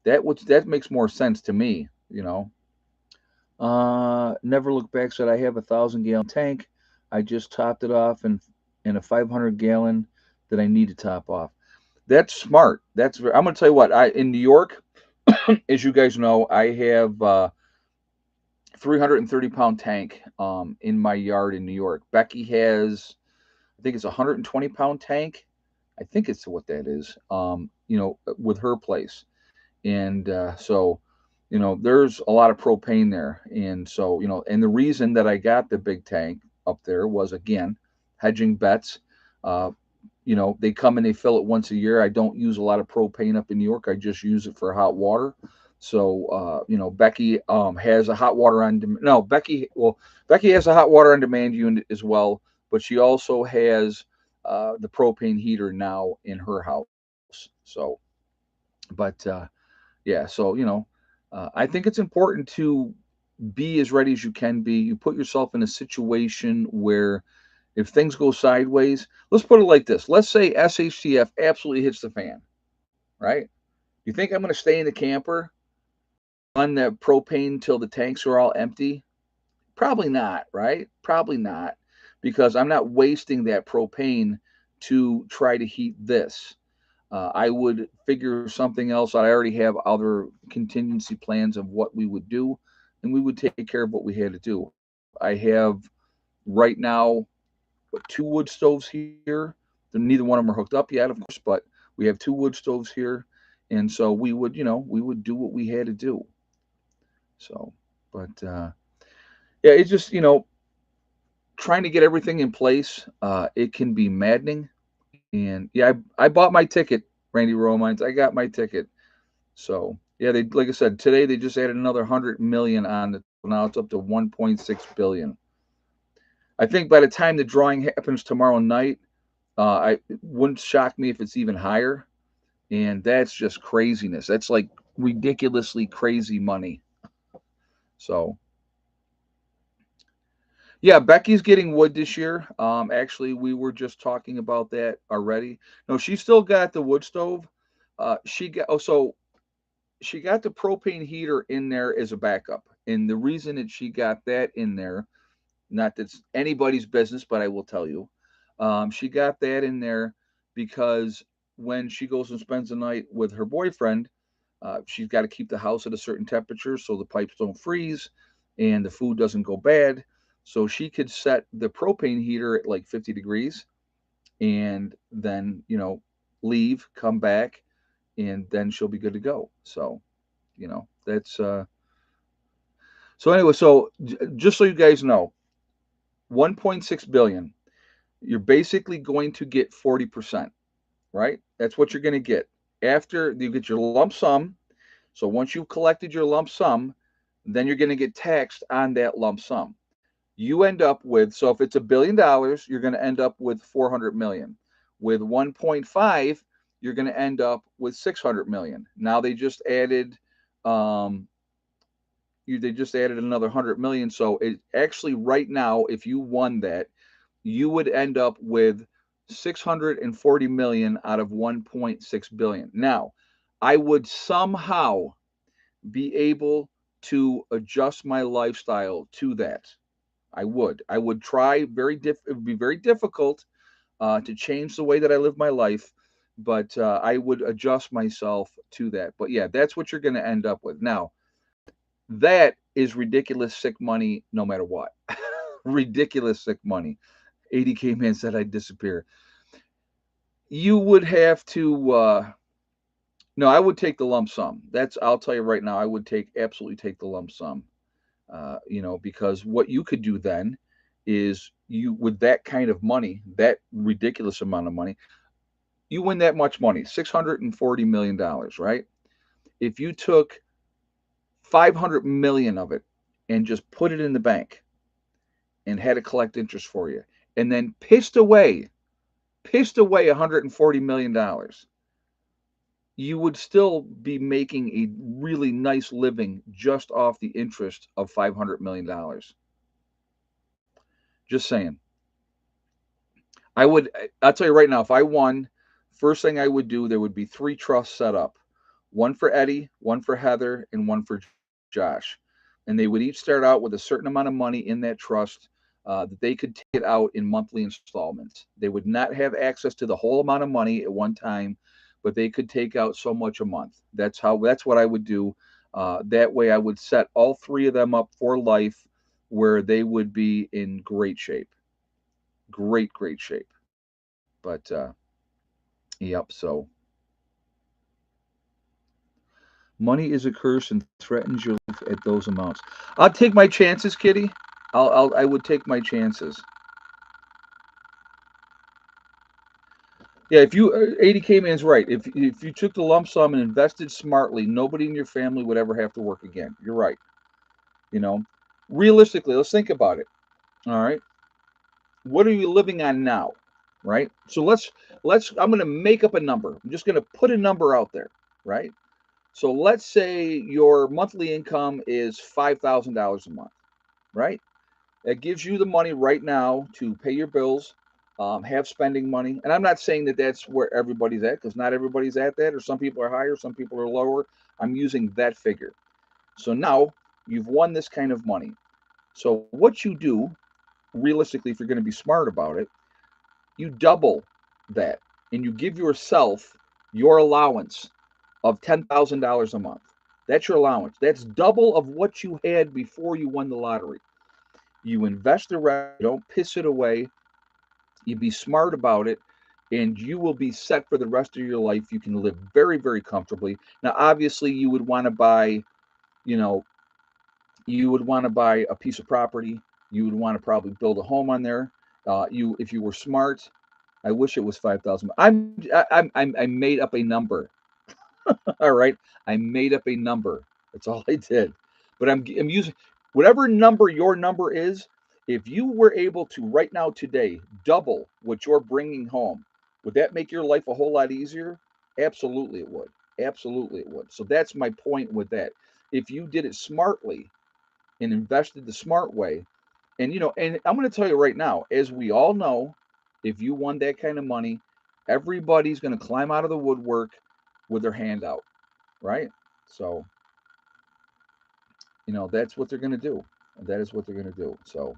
That makes more sense to me. Never look back said I have 1,000-gallon tank. I just topped it off in a 500-gallon that I need to top off. That's smart. I'm going to tell you what. I in New York, as you guys know, I have 330-pound tank in my yard in New York. Becky has, I think it's a 120-pound tank. I think it's what that is. With her place. And so there's a lot of propane there. And so and the reason that I got the big tank up there was, again, hedging bets. uh, they come and they fill it once a year. I don't use a lot of propane up in New York. I just use it for hot water. So Becky has a hot water on demand. No, Becky has a hot water on demand unit as well, but she also has the propane heater now in her house. So but yeah, so I think it's important to be as ready as you can be. You put yourself in a situation where if things go sideways, let's put it like this. Let's say SHTF absolutely hits the fan, right? You think I'm going to stay in the camper, run the propane till the tanks are all empty? Probably not, right? Probably not, because I'm not wasting that propane to try to heat this. I would figure something else out. I already have other contingency plans of what we would do, and we would take care of what we had to do. I have right now two wood stoves here. Neither one of them are hooked up yet, of course, but we have two wood stoves here, and so we would do what we had to do. So, but yeah, it's just trying to get everything in place. It can be maddening, and yeah, I bought my ticket, Randy Romines. I got my ticket. So yeah, they like I said today they just added another 100 million on it. So now it's up to 1.6 billion. I think by the time the drawing happens tomorrow night, it wouldn't shock me if it's even higher. And that's just craziness. That's like ridiculously crazy money. So yeah, Becky's getting wood this year. Actually, we were just talking about that already. No, she still got the wood stove. So she got the propane heater in there as a backup, and the reason that she got that in there, not that's anybody's business, but I will tell you, she got that in there because when she goes and spends the night with her boyfriend, she's got to keep the house at a certain temperature so the pipes don't freeze and the food doesn't go bad. So she could set the propane heater at like 50 degrees and then, leave, come back, and then she'll be good to go. So, that's so anyway, so just so you guys know, 1.6 billion, you're basically going to get 40%, right? That's what you're going to get. After you get your lump sum, so once you've collected your lump sum, then you're going to get taxed on that lump sum. You end up with, so if it's $1 billion, you're going to end up with 400 million. With 1.5, you're going to end up with 600 million. Now um, they just added another 100 million. So it actually right now, if you won that, you would end up with 640 million out of 1.6 billion. Now, I would somehow be able to adjust my lifestyle to that. I would try it would be very difficult to change the way that I live my life, but I would adjust myself to that. But yeah, that's what you're going to end up with. Now, that is ridiculous sick money no matter what. Ridiculous sick money. 80K man said I'd disappear. You would have to no, I would take the lump sum. I'll tell you right now, I would absolutely take the lump sum. Because what you could do then is you, with that kind of money, that ridiculous amount of money, you win that much money, $640 million, right? If you took 500 million of it and just put it in the bank and had it collect interest for you, and then pissed away $140 million, you would still be making a really nice living just off the interest of $500 million. Just saying. I'll tell you right now, if I won, first thing I would do, there would be three trusts set up, one for Eddie, one for Heather, and one for Josh. And they would each start out with a certain amount of money in that trust that they could take it out in monthly installments. They would not have access to the whole amount of money at one time, but they could take out so much a month. That's what I would do. That way, I would set all three of them up for life, where they would be in great shape, great shape. But yep. So money is a curse and threatens your life at those amounts. I'll take my chances, Kitty. I would take my chances. Yeah, if you 80K man's right. If you took the lump sum and invested smartly, nobody in your family would ever have to work again. You're right. You know, realistically, let's think about it. All right, what are you living on now? Right. So let's. I'm going to make up a number. I'm just going to put a number out there. Right. So let's say your monthly income is $5,000 a month, right? That gives you the money right now to pay your bills, have spending money. And I'm not saying that that's where everybody's at, because not everybody's at that, or some people are higher, some people are lower. I'm using that figure. So now you've won this kind of money. So what you do, realistically, if you're going to be smart about it, you double that and you give yourself your allowance of $10,000 a month. That's your allowance. That's double of what you had before you won the lottery. You invest the rest, you don't piss it away, you be smart about it, and you will be set for the rest of your life. You can live very comfortably. Now, obviously, you know, you would want to buy a piece of property. You would want to probably build a home on there. If you were smart, I wish it was 5,000. I made up a number. All right, I made up a number. That's all I did. But I'm using whatever number your number is. If you were able to right now today double what you're bringing home, would that make your life a whole lot easier? Absolutely, it would. Absolutely, it would. So that's my point with that. If you did it smartly and invested the smart way, and I'm going to tell you right now, as we all know, if you won that kind of money, everybody's going to climb out of the woodwork with their hand out, right? So, that's what they're going to do. That is what they're going to do. So,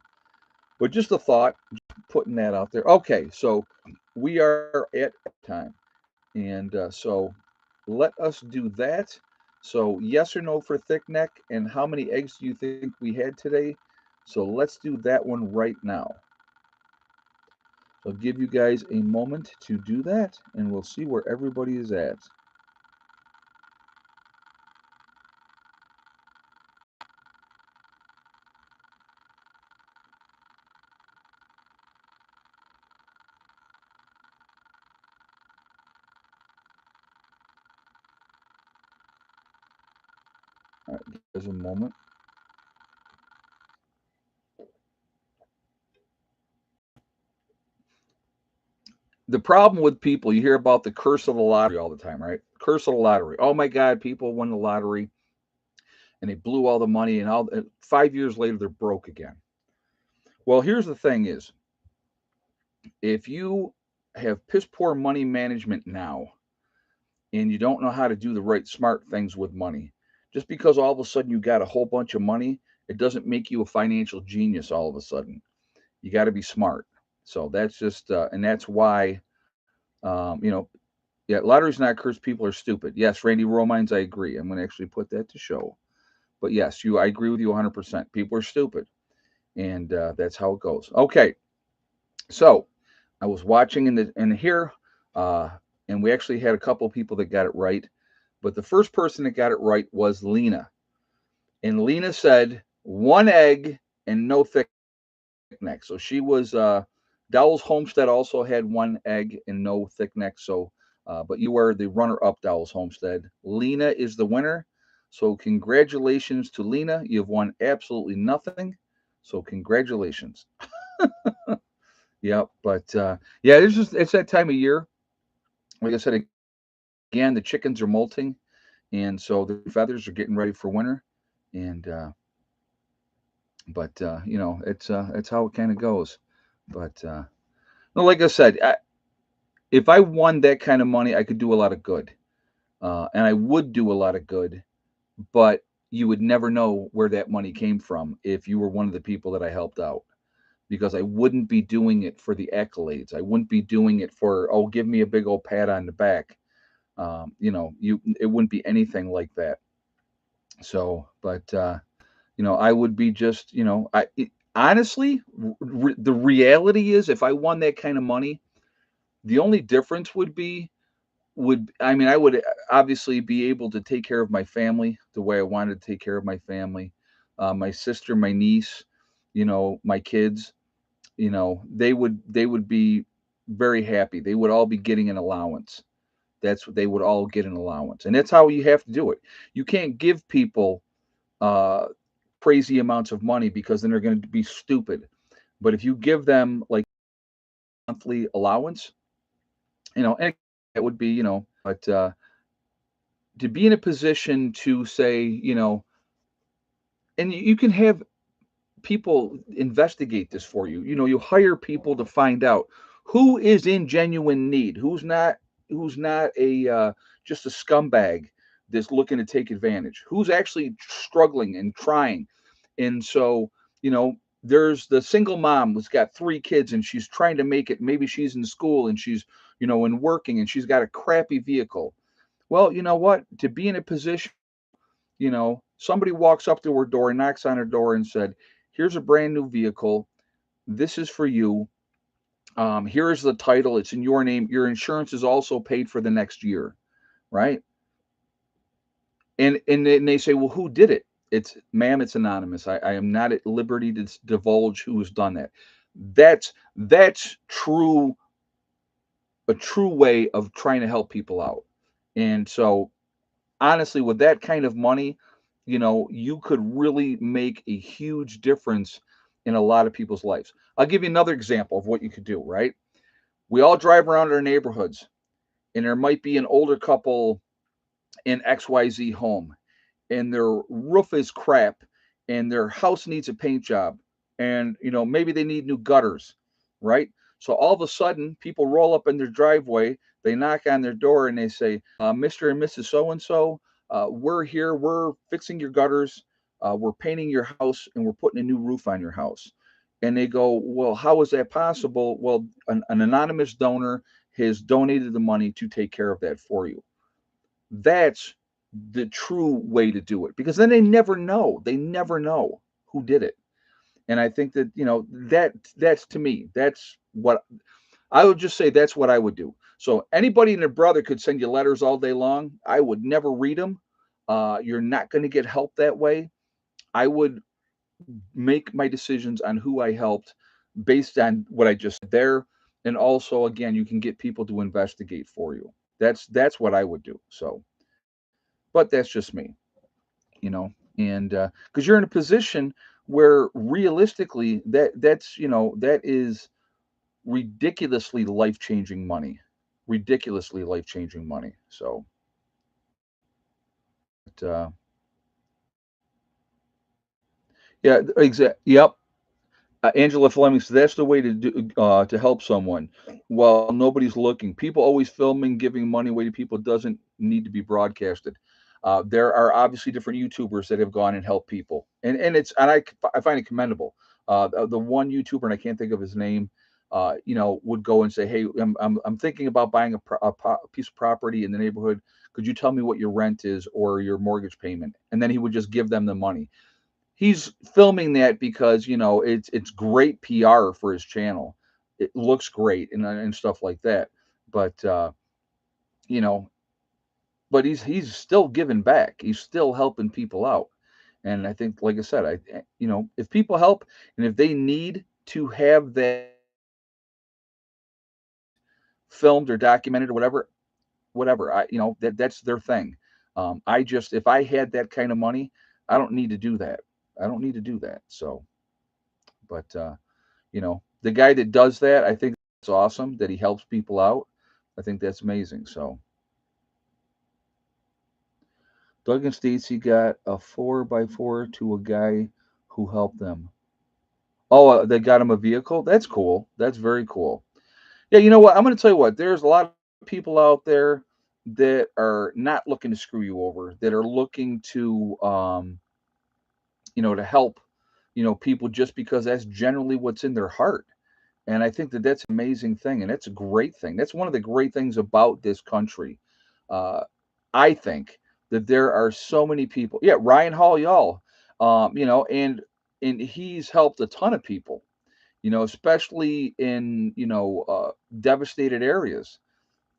but just a thought, just putting that out there. Okay, so we are at time. And so let us do that. So, yes or no for thick neck, and how many eggs do you think we had today? So, let's do that one right now. I'll give you guys a moment to do that, and we'll see where everybody is at. All right, give us a moment. The problem with people, you hear about the curse of the lottery all the time, right? Curse of the lottery. Oh my God, people won the lottery and they blew all the money, and 5 years later they're broke again. Well, here's the thing: is if you have piss poor money management now, and you don't know how to do the right smart things with money, just because all of a sudden you got a whole bunch of money, it doesn't make you a financial genius all of a sudden. You got to be smart. So that's just, and that's why, yeah, lottery's not cursed. People are stupid. Yes, Randy Romines, I agree. I'm going to actually put that to show. But yes, I agree with you 100%. People are stupid, and that's how it goes. Okay, so I was watching in here, uh, and we actually had a couple people that got it right. But the first person that got it right was Lena. And Lena said one egg and no thick neck. So she was Dowell's Homestead also had one egg and no thick neck. So, but you were the runner-up, Dowell's Homestead. Lena is the winner. So congratulations to Lena. You've won absolutely nothing. So congratulations. Yeah, but yeah, it's that time of year. Like I said again, the chickens are molting, and so the feathers are getting ready for winter. And but it's how it kind of goes. But no, like I said, if I won that kind of money, I could do a lot of good, and I would do a lot of good. But you would never know where that money came from if you were one of the people that I helped out, because I wouldn't be doing it for the accolades. I wouldn't be doing it for, oh, give me a big old pat on the back. It wouldn't be anything like that. So, but I would be just, honestly, the reality is, if I won that kind of money, the only difference I would obviously be able to take care of my family the way I wanted to take care of my family, my sister, my niece, my kids. They would be very happy. They would all be getting an allowance. That's what they would all get, an allowance, and that's how you have to do it. You can't give people uh, crazy amounts of money, because then they're going to be stupid. But if you give them like monthly allowance, and it would be, but to be in a position to say, and you can have people investigate this for you. You hire people to find out who is in genuine need, who's not a just a scumbag that's looking to take advantage, who's actually struggling and trying. And so, you know, there's the single mom who's got 3 kids and she's trying to make it. Maybe she's in school and she's, and working, and she's got a crappy vehicle. Well, you know what? To be in a position, somebody walks up to her door and knocks on her door and said, "Here's a brand new vehicle. This is for you. Here is the title. It's in your name. Your insurance is also paid for the next year, right?" And then they say, "Well, who did it?" It's, "Ma'am, it's anonymous. I am not at liberty to divulge who has done that." That's a true way of trying to help people out. And so, honestly, with that kind of money, you could really make a huge difference in a lot of people's lives. I'll give you another example of what you could do, right? We all drive around our neighborhoods, and there might be an older couple in XYZ home, and their roof is crap, and their house needs a paint job, and maybe they need new gutters, right? So all of a sudden people roll up in their driveway, they knock on their door, and they say, Mr. and Mrs. So and so, we're here, we're fixing your gutters, we're painting your house, and we're putting a new roof on your house. And they go, well, how is that possible? Well, an anonymous donor has donated the money to take care of that for you. That's the true way to do it, because then they never know. They never know who did it. And I think that, that's, to me, that's what I would just say, that's what I would do. So anybody and their brother could send you letters all day long. I would never read them. You're not going to get help that way. I would make my decisions on who I helped based on what I just said there. And also, again, you can get people to investigate for you. That's what I would do. So, but that's just me, and because you're in a position where realistically that is ridiculously life-changing money, ridiculously life-changing money. So, but, yeah, exactly. Yep. Angela Fleming says that's the way to help someone while nobody's looking. People always filming, giving money away to people doesn't need to be broadcasted. There are obviously different YouTubers that have gone and helped people, and I find it commendable. The one YouTuber, and I can't think of his name, would go and say, "Hey, I'm thinking about buying a piece of property in the neighborhood. Could you tell me what your rent is or your mortgage payment?" And then he would just give them the money. He's filming that because it's great PR for his channel. It looks great and stuff like that. But you know, but he's still giving back. He's still helping people out. And I think, like I said, if people help and if they need to have that filmed or documented or whatever, that's their thing. I just, if I had that kind of money, I don't need to do that. I don't need to do that. So, but the guy that does that, I think it's awesome that he helps people out. I think that's amazing. So Doug and Stacy got a 4x4 to a guy who helped them. Oh, they got him a vehicle. That's cool. That's very cool. Yeah, you know what? I'm going to tell you what. There's a lot of people out there that are not looking to screw you over. That are looking to help, people just because that's generally what's in their heart. And I think that that's an amazing thing, and that's a great thing. That's one of the great things about this country. Uh, I think that there are so many people. Yeah, Ryan Hall, y'all, and he's helped a ton of people. Especially in devastated areas,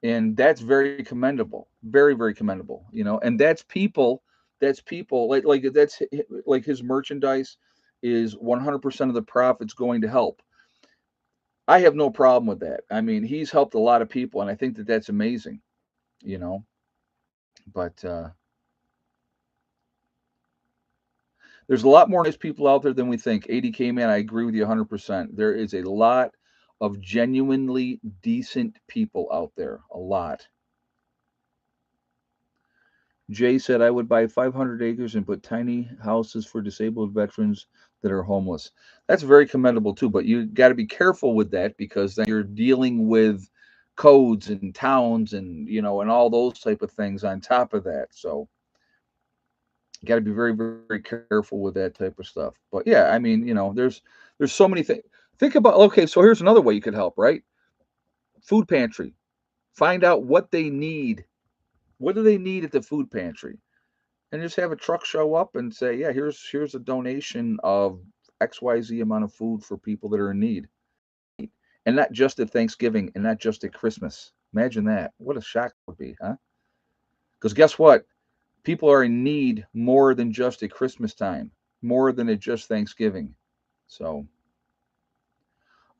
and that's very commendable. Very, very commendable. And that's people. That's people like his merchandise is 100% of the profits going to help. I have no problem with that. I mean, he's helped a lot of people, and I think that that's amazing, you know. But there's a lot more nice people out there than we think. ADK man, I agree with you 100%. There is a lot of genuinely decent people out there. A lot. Jay said I would buy 500 acres and put tiny houses for disabled veterans that are homeless. That's very commendable too, but you got to be careful with that because then you're dealing with codes and towns and and all those type of things on top of that. So you got to be very, very careful with that type of stuff. But yeah, I mean, there's so many things. Think about, okay, so here's another way you could help, right? Food pantry. Find out what they need. What do they need at the food pantry? And just have a truck show up and say, yeah, here's a donation of XYZ amount of food for people that are in need. And not just at Thanksgiving and not just at Christmas. Imagine that. What a shock it would be, huh? Because guess what? People are in need more than just at Christmas time, more than at just Thanksgiving. So,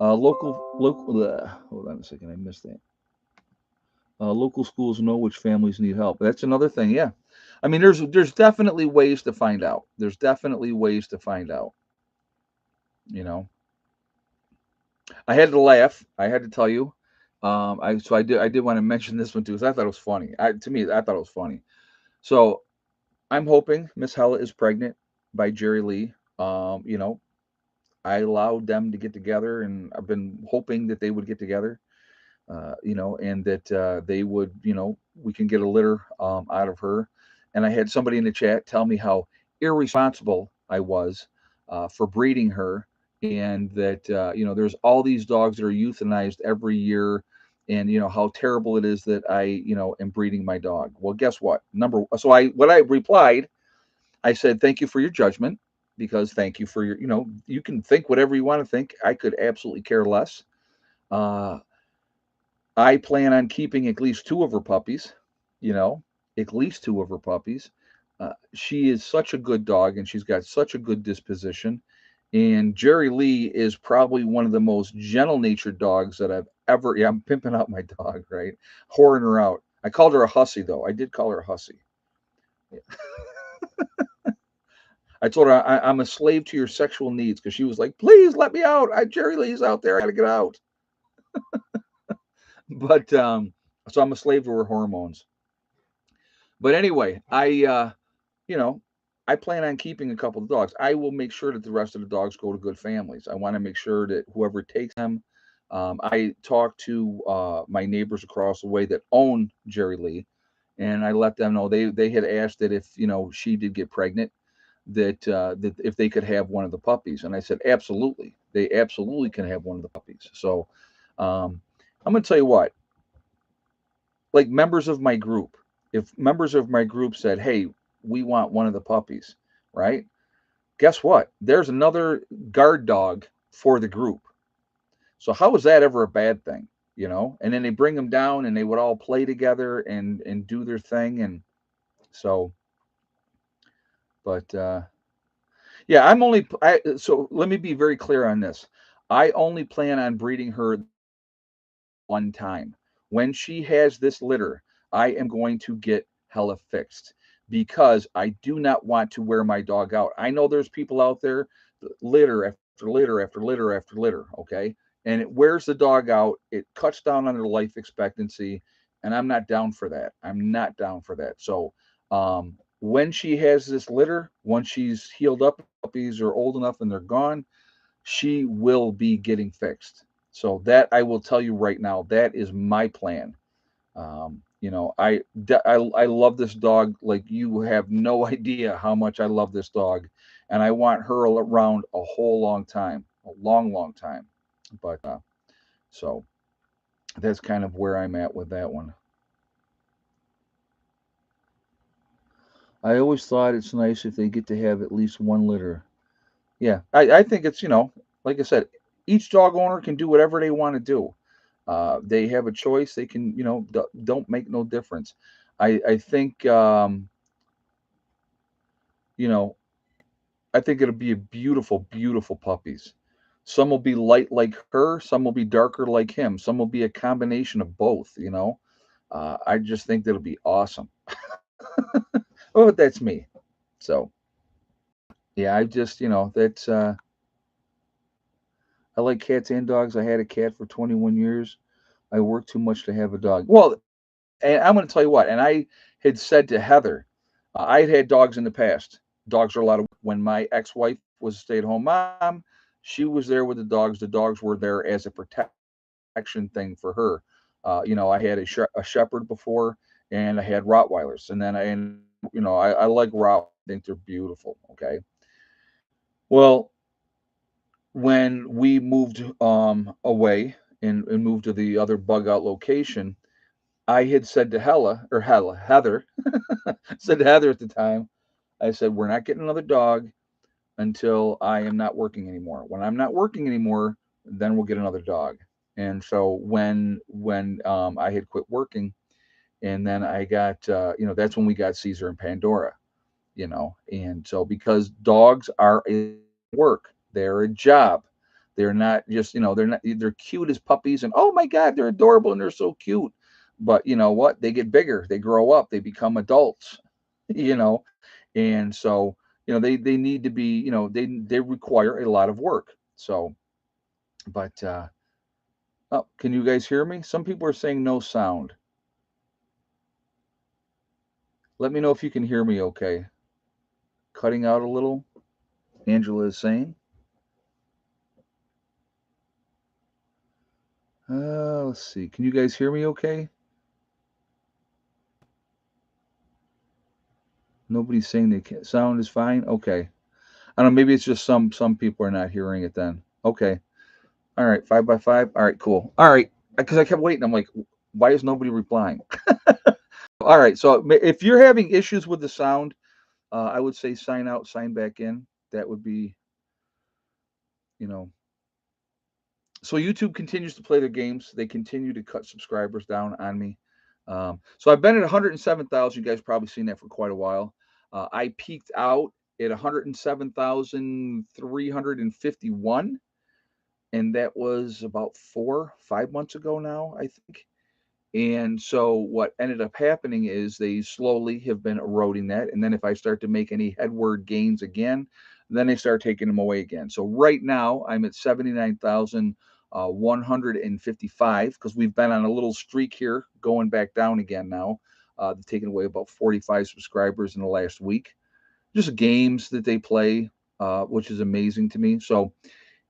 hold on a second, I missed that. Local schools know which families need help. That's another thing. Yeah, I mean, there's definitely ways to find out. There's definitely ways to find out. You know, I had to laugh. I had to tell you. I did want to mention this one too because I thought it was funny. To me, I thought it was funny. So I'm hoping Miss Hella is pregnant by Jerry Lee. You know, I allowed them to get together, and I've been hoping that they would get together. You know, and that they would, you know, we can get a litter out of her. And I had somebody in the chat tell me how irresponsible I was for breeding her, and that you know, there's all these dogs that are euthanized every year, and you know how terrible it is that I, you know, am breeding my dog. Well, guess what? So I replied, I said, thank you for your judgment, because thank you for your, you know, you can think whatever you want to think. I could absolutely care less. Uh, I plan on keeping at least two of her puppies, you know, at least two of her puppies. She is such a good dog, and she's got such a good disposition. And Jerry Lee is probably one of the most gentle natured dogs that I've ever. Yeah, I'm pimping out my dog, right? Whoring her out. I called her a hussy, though. I did call her a hussy. Yeah. I told her I'm a slave to your sexual needs, because she was like, please let me out. Jerry Lee's out there. I got to get out. But so I'm a slave to her hormones. But anyway, you know, I plan on keeping a couple of dogs. I will make sure that the rest of the dogs go to good families. I want to make sure that whoever takes them, I talk to my neighbors across the way that own Jerry Lee, and I let them know they had asked that if, you know, she did get pregnant, that that if they could have one of the puppies, and I said absolutely, they absolutely can have one of the puppies. So I'm going to tell you what, like members of my group, if members of my group said, hey, we want one of the puppies, right? Guess what? There's another guard dog for the group. So how is that ever a bad thing? You know? And then they bring them down, and they would all play together and do their thing. And so, but yeah, so let me be very clear on this. I only plan on breeding her one time. When she has this litter, I am going to get Hella fixed, because I do not want to wear my dog out. I know there's people out there, litter after litter after litter after litter, okay? And it wears the dog out, it cuts down on their life expectancy, and I'm not down for that. I'm not down for that. So, when she has this litter, once she's healed up, puppies are old enough and they're gone, she will be getting fixed. So that I will tell you right now, that is my plan. You know, I love this dog like you have no idea how much I love this dog, and I want her around a whole long time, a long, long time. But so that's kind of where I'm at with that one. I always thought it's nice if they get to have at least one litter. Yeah, I think it's, you know, like I said, each dog owner can do whatever they want to do. They have a choice. They can, you know, don't make no difference. I think, you know, I think it'll be a beautiful, beautiful puppies. Some will be light like her. Some will be darker like him. Some will be a combination of both. You know, I just think that'll be awesome. Oh, but that's me. So yeah, I just, you know, that's I like cats and dogs. I had a cat for 21 years. I work too much to have a dog. Well, and I'm going to tell you what, and I had said to Heather, I had dogs in the past. Dogs are a lot of, when my ex-wife was a stay-at-home mom, she was there with the dogs. The dogs were there as a protection thing for her. You know, I had a shepherd before, and I had Rottweilers, and then you know, I like Rottweilers. I think they're beautiful. Okay. Well, when we moved away and moved to the other bug out location, I had said to Heather, said to Heather at the time, I said, we're not getting another dog until I am not working anymore. When I'm not working anymore, then we'll get another dog. And so when I had quit working, and then I got you know, that's when we got Caesar and Pandora, you know. And so because dogs are a work, they're a job. They're not just, you know, they're cute as puppies, and oh my God, they're adorable and they're so cute. But you know what? They get bigger, they grow up, they become adults, you know. And so, you know, they need to be, you know, they require a lot of work. So, but oh, can you guys hear me? Some people are saying no sound. Let me know if you can hear me okay. Cutting out a little, Angela is saying. Let's see. Can you guys hear me okay? Nobody's saying the sound is fine. Okay. I don't know. Maybe it's just some people are not hearing it then. Okay. All right. 5 by 5. All right. Cool. All right. Because I kept waiting. I'm like, why is nobody replying? All right. So if you're having issues with the sound, I would say sign out, sign back in. That would be, you know. So YouTube continues to play their games. They continue to cut subscribers down on me. So I've been at 107,000. You guys probably seen that for quite a while. I peaked out at 107,351, and that was about 5 months ago now, I think. And so what ended up happening is they slowly have been eroding that. And then if I start to make any headward gains again, then they start taking them away again. So right now I'm at 79,155 because we've been on a little streak here going back down again now. They've taken away about 45 subscribers in the last week. Just games that they play, which is amazing to me. So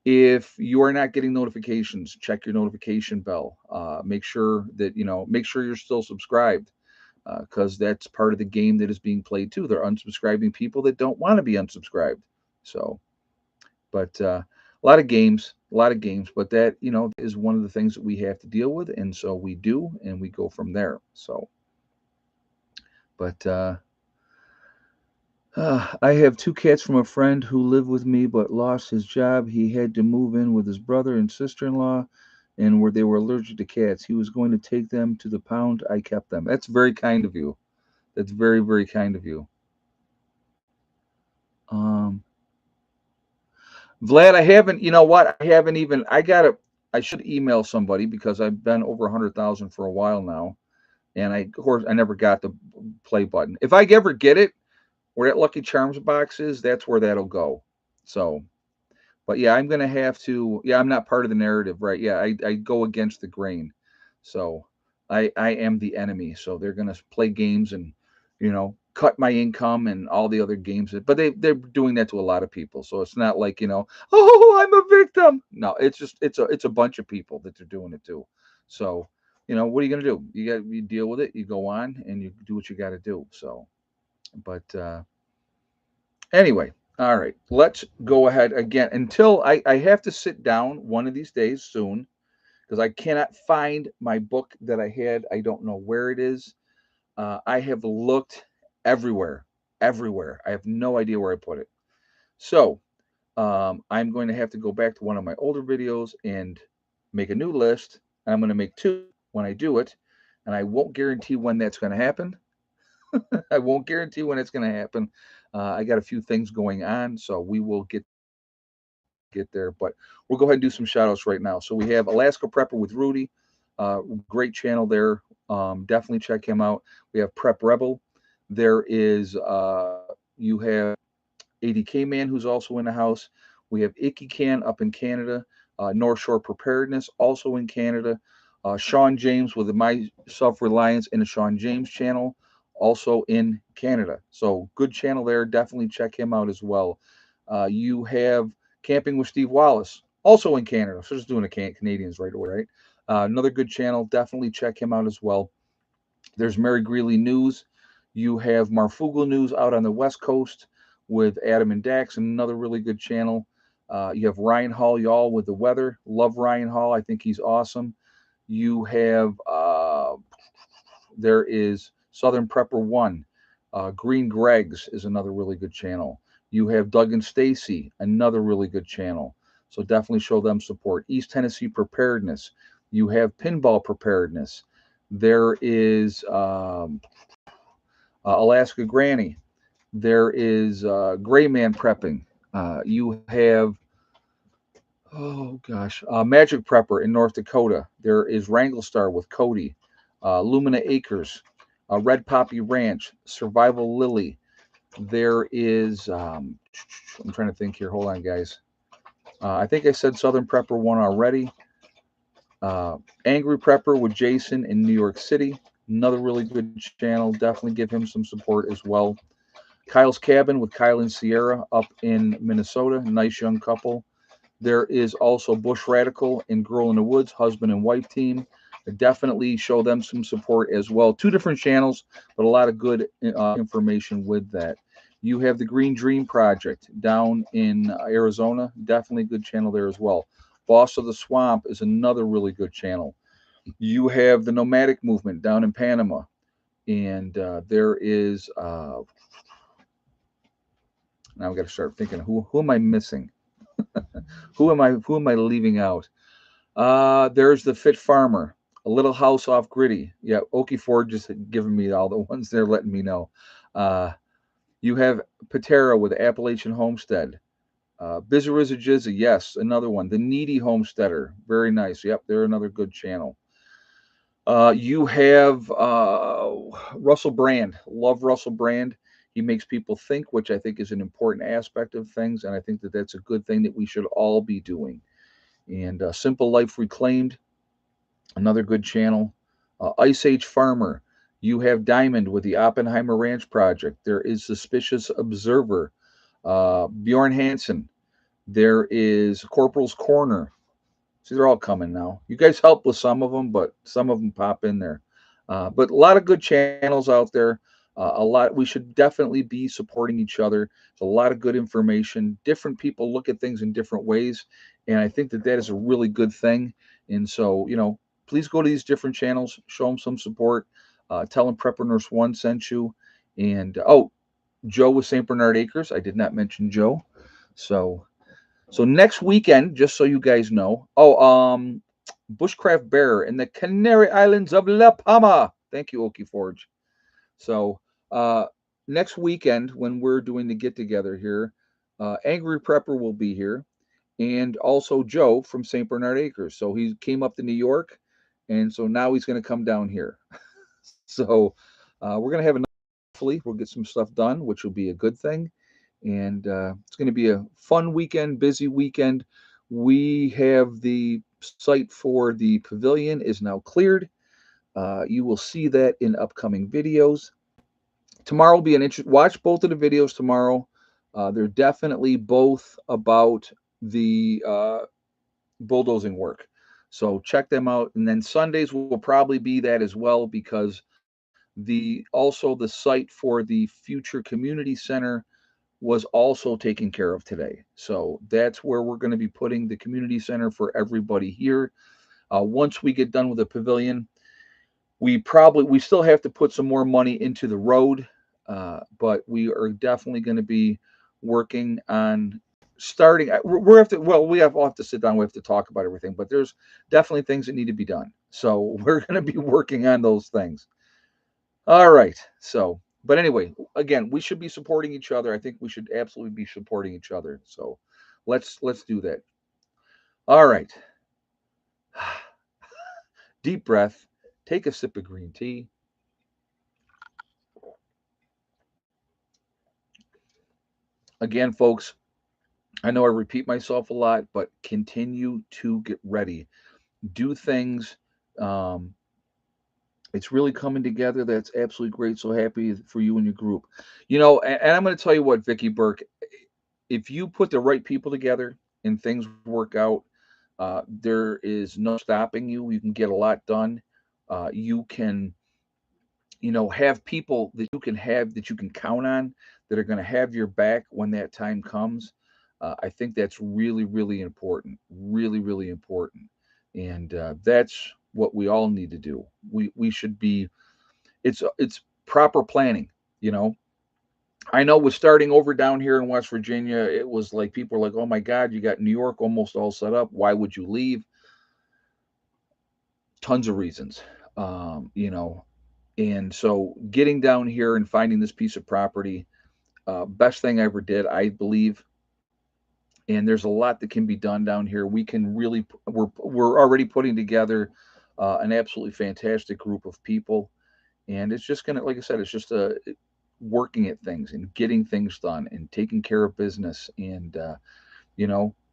if you are not getting notifications, check your notification bell. Make sure that make sure you're still subscribed because that's part of the game that is being played too. They're unsubscribing people that don't want to be unsubscribed. So, but a lot of games, but that is one of the things that we have to deal with, and so we do, and we go from there. So, but I have two cats from a friend who lived with me but lost his job. He had to move in with his brother and sister-in-law, and where they were allergic to cats. He was going to take them to the pound. I kept them. That's very kind of you. That's very, very kind of you. Um, Vlad, I haven't. You know what? I haven't even. I gotta. I should email somebody because I've been over 100,000 for a while now, and of course, I never got the play button. If I ever get it, where that Lucky Charms box is, that's where that'll go. So. But yeah, I'm gonna have to. Yeah, I'm not part of the narrative, right? Yeah, I go against the grain, so I am the enemy. So they're gonna play games and cut my income and all the other games. But they're doing that to a lot of people. So it's not like oh, I'm a victim. No, it's a bunch of people that they're doing it to. So what are you gonna do? You deal with it. You go on and you do what you got to do. So, but anyway, all right, let's go ahead again until I have to sit down one of these days soon because I cannot find my book that I had. I don't know where it is. I have looked everywhere, everywhere. I have no idea where I put it. So I'm going to have to go back to one of my older videos and make a new list. I'm going to make two when I do it, and I won't guarantee when that's going to happen. I won't guarantee when it's going to happen. I got a few things going on, so we will get there. But we'll go ahead and do some shout outs right now. So we have Alaska Prepper with Rudy. Great channel there. Definitely check him out. We have Prep Rebel. There is you have ADK Man who's also in the house. We have Icky Can up in Canada. North Shore Preparedness also in Canada. Sean James with the My Self Reliance in the Sean James channel also in Canada. So good channel there. Definitely check him out as well. You have Camping with Steve Wallace, also in Canada. So just doing the Canadians right away, right? Another good channel. Definitely check him out as well. There's Mary Greeley News. You have Marfugal News out on the West Coast with Adam and Dax, another really good channel. You have Ryan Hall, y'all, with the weather. Love Ryan Hall. I think he's awesome. You have there is Southern Prepper One. Green Greg's is another really good channel. You have Doug and Stacy, another really good channel. So definitely show them support. East Tennessee Preparedness. You have Pinball Preparedness. There is Alaska Granny. There is Gray Man Prepping. You have Magic Prepper in North Dakota. There is Wrangle Star with Cody. Lumina Acres, Red Poppy Ranch, Survival Lily. There is, I'm trying to think here. Hold on, guys. I think I said Southern Prepper one already. Angry Prepper with Jason in New York City. Another really good channel. Definitely give him some support as well. Kyle's Cabin with Kyle and Sierra up in Minnesota. Nice young couple. There is also Bush Radical and Girl in the Woods, husband and wife team. Definitely show them some support as well. Two different channels, but a lot of good information with that. You have the Green Dream Project down in Arizona. Definitely a good channel there as well. Boss of the Swamp is another really good channel. You have the Nomadic Movement down in Panama. And there is, now I've got to start thinking, who am I missing? Who am I leaving out? There's the Fit Farmer, a little house off gritty. Yeah, Okie Ford just had given me all the ones they're letting me know. Uh, you have Patera with Appalachian Homestead. Bizarizza Jizza, yes, another one. The Needy Homesteader, very nice. Yep, they're another good channel. You have Russell Brand. Love Russell Brand. He makes people think, which I think is an important aspect of things, and I think that that's a good thing that we should all be doing. And Simple Life Reclaimed, another good channel. Ice Age Farmer. You have Diamond with the Oppenheimer Ranch Project. There is Suspicious Observer. Bjorn Hansen. There is Corporal's Corner. See, they're all coming now. You guys help with some of them, but some of them pop in there. But a lot of good channels out there. A lot. We should definitely be supporting each other. There's a lot of good information. Different people look at things in different ways, and I think that that is a really good thing. And so, please go to these different channels, show them some support. Tell them Prepper Nurse One sent you. And Joe with St. Bernard Acres. I did not mention Joe. So next weekend, just so you guys know. Bushcraft Bear in the Canary Islands of La Palma. Thank you, Okie Forge. So next weekend, when we're doing the get together here, Angry Prepper will be here, and also Joe from St. Bernard Acres. So he came up to New York, and so now he's going to come down here. So we're going to have a hopefully we'll get some stuff done, which will be a good thing. And it's going to be a fun weekend, busy weekend. We have the site for the pavilion is now cleared. You will see that in upcoming videos. Tomorrow will be an interest. Watch both of the videos tomorrow. They're definitely both about the bulldozing work. So check them out. And then Sundays will probably be that as well, because the site for the future community center was also taken care of today. So that's where we're going to be putting the community center for everybody here. Once we get done with the pavilion, we still have to put some more money into the road, but we are definitely going to be working on starting. We have to sit down. We have to talk about everything, but there's definitely things that need to be done. So we're going to be working on those things. All right. So, but anyway, again, we should be supporting each other. I think we should absolutely be supporting each other. So let's do that. All right. Deep breath. Take a sip of green tea. Again, folks, I know I repeat myself a lot, but continue to get ready. Do things. Um, it's really coming together. That's absolutely great. So happy for you and your group. And I'm going to tell you what, Vicky Burke, if you put the right people together and things work out, there is no stopping you. You can get a lot done. You can, have people that you can count on, that are going to have your back when that time comes. I think that's really, really important. Really, really important. And that's what we all need to do. We should be. It's proper planning. You know, I know with starting over down here in West Virginia, it was like people were like, "Oh my God, you got New York almost all set up. Why would you leave?" Tons of reasons, and so getting down here and finding this piece of property, best thing I ever did, I believe. And there's a lot that can be done down here. We can really, we're already putting together an absolutely fantastic group of people, and it's just gonna, like I said, it's just working at things and getting things done and taking care of business. And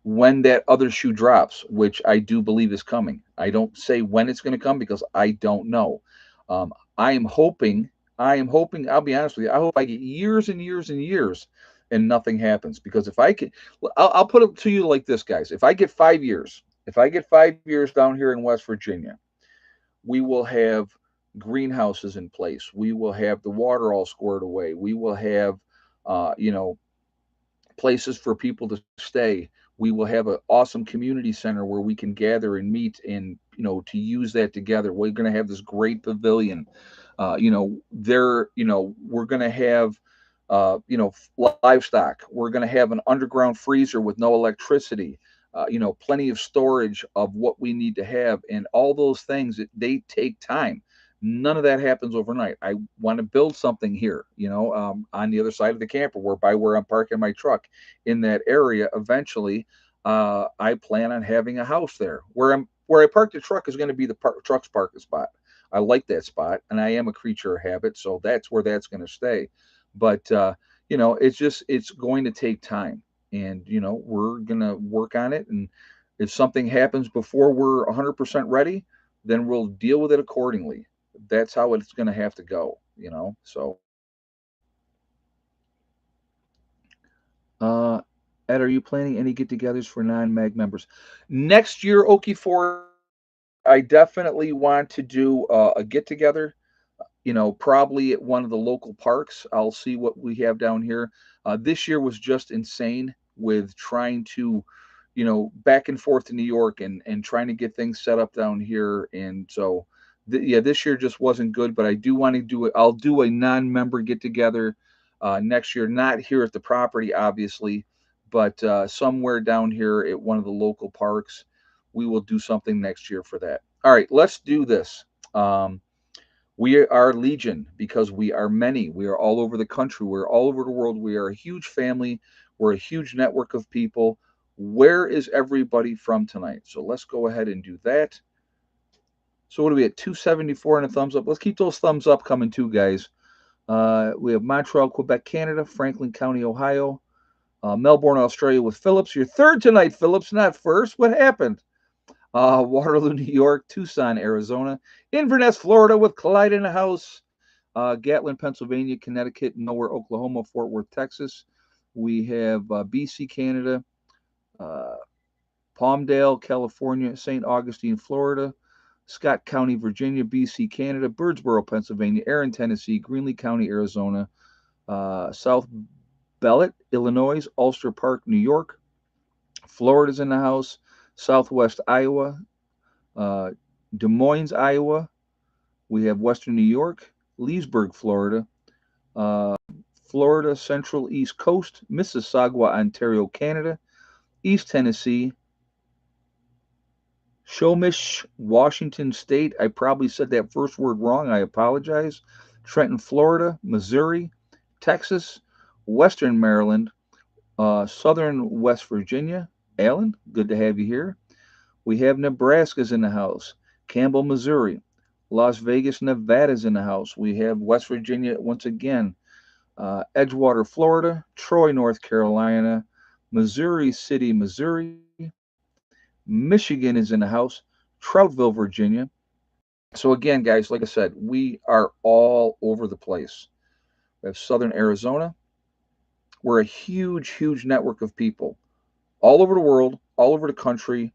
when that other shoe drops, which I do believe is coming, I don't say when it's going to come because I don't know. I am hoping. I am hoping. I'll be honest with you. I hope I get years and years and years, and nothing happens. Because if I can, I'll put it to you like this, guys. If I get 5 years down here in West Virginia, we will have greenhouses in place. We will have the water all squared away. We will have, you know, places for people to stay. We will have an awesome community center where we can gather and meet and, to use that together. We're going to have this great pavilion. We're going to have, livestock. We're going to have an underground freezer with no electricity. Plenty of storage of what we need to have, and all those things they take time. None of that happens overnight. I want to build something here, on the other side of the camper, where I'm parking my truck in that area. Eventually, I plan on having a house there. Where I park the truck is going to be the truck's parking spot. I like that spot, and I am a creature of habit, so that's where that's going to stay. But it's going to take time, and we're going to work on it. And if something happens before we're 100% ready, then we'll deal with it accordingly. That's how it's going to have to go. So uh Ed, are you planning any get-togethers for non-mag members next year? Okie Forge, I definitely want to do a get-together, probably at one of the local parks. I'll see what we have down here. This year was just insane with trying to, back and forth to New York and trying to get things set up down here. And so, yeah, this year just wasn't good. But I do want to do it. I'll do a non-member get together next year, not here at the property, obviously, but somewhere down here at one of the local parks. We will do something next year for that. All right, let's do this. We are legion because we are many. We are all over the country. We're all over the world. We are a huge family. We're a huge network of people. Where is everybody from tonight? So let's go ahead and do that. So what do we at? 274 and a thumbs up. Let's keep those thumbs up coming too, guys. We have Montreal, Quebec, Canada, Franklin County, Ohio, Melbourne, Australia with Phillips. You're third tonight, Phillips, not first. What happened? Waterloo, New York, Tucson, Arizona, Inverness, Florida with Clyde in the house, Gatlin, Pennsylvania, Connecticut, Nowhere, Oklahoma, Fort Worth, Texas. We have BC, Canada, uh, Palmdale, California, St. Augustine, Florida, Scott County, Virginia, BC, Canada, Birdsboro, Pennsylvania, Erin, Tennessee, Greenlee County, Arizona, South Bellet, Illinois, Ulster Park, New York, Florida's in the house, Southwest Iowa, uh, Des Moines, Iowa. We have Western New York, Leesburg, Florida, uh, Florida, Central East Coast, Mississauga, Ontario, Canada, East Tennessee, Shomish, Washington State. I probably said that first word wrong. I apologize. Trenton, Florida, Missouri, Texas, Western Maryland, Southern West Virginia. Alan, good to have you here. We have Nebraska's in the house, Campbell, Missouri, Las Vegas, Nevada's in the house. We have West Virginia once again, Edgewater, Florida, Troy, North Carolina, Missouri City, Missouri, Michigan is in the house, Troutville, Virginia. So again, guys, like I said, we are all over the place. We have Southern Arizona. We're a huge, huge network of people all over the world, all over the country.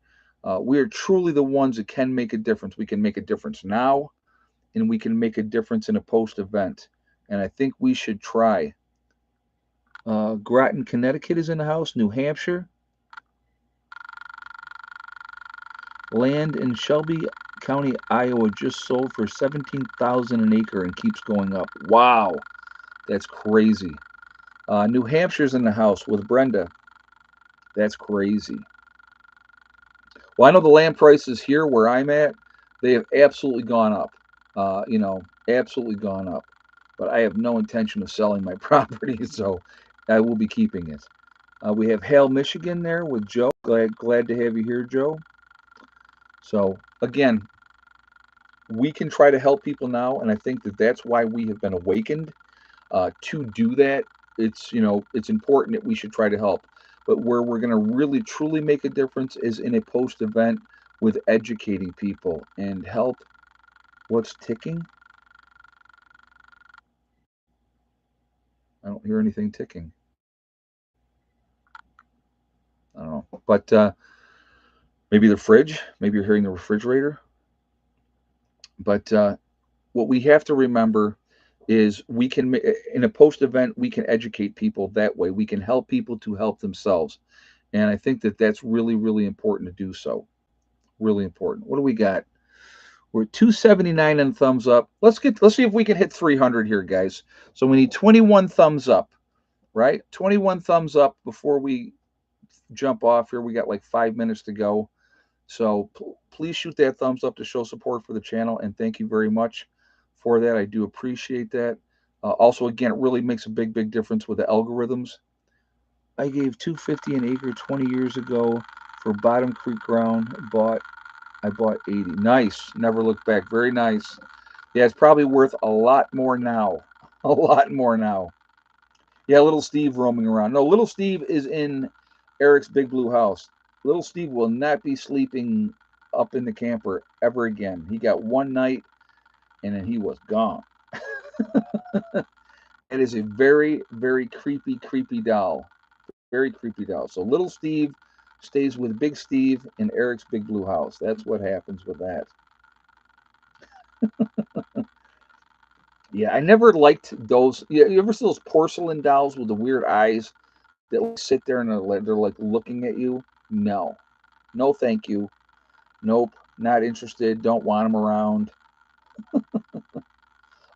We are truly the ones that can make a difference. We can make a difference now, and we can make a difference in a post event. And I think we should try. Groton, Connecticut is in the house. New Hampshire. Land in Shelby County, Iowa just sold for $17,000 an acre and keeps going up. Wow, that's crazy. New Hampshire's in the house with Brenda. That's crazy. Well, I know the land prices here where I'm at, they have absolutely gone up. Absolutely gone up. But I have no intention of selling my property, so I will be keeping it. We have Hale, Michigan there with Joe. Glad to have you here, Joe. So again, we can try to help people now, and I think that that's why we have been awakened to do that. It's important that we should try to help. But where we're going to really truly make a difference is in a post event with educating people and help. What's ticking? I don't hear anything ticking. I don't know. But maybe the fridge. Maybe you're hearing the refrigerator. But what we have to remember is we can, in a post event, we can educate people that way. We can help people to help themselves. And I think that that's really, really important to do so. Really important. What do we got? We're 279 on thumbs up. Let's see if we can hit 300 here, guys. So we need 21 thumbs up, right? 21 thumbs up before we jump off here. We got like 5 minutes to go. So please shoot that thumbs up to show support for the channel, and thank you very much for that. I do appreciate that. Also, again, it really makes a big, big difference with the algorithms. I gave $250 an acre 20 years ago for Bottom Creek ground. I bought 80. Nice. Never looked back. Very nice. Yeah, it's probably worth a lot more now. A lot more now. Yeah, little Steve roaming around. No, little Steve is in Eric's big blue house. Little Steve will not be sleeping up in the camper ever again. He got one night and then he was gone. It is a very, very creepy, creepy doll. Very creepy doll. So little Steve stays with Big Steve in Eric's big blue house. That's what happens with that. Yeah, I never liked those. Yeah, you ever see those porcelain dolls with the weird eyes that like, sit there and they're like looking at you? No, no, thank you. Nope, not interested. Don't want them around.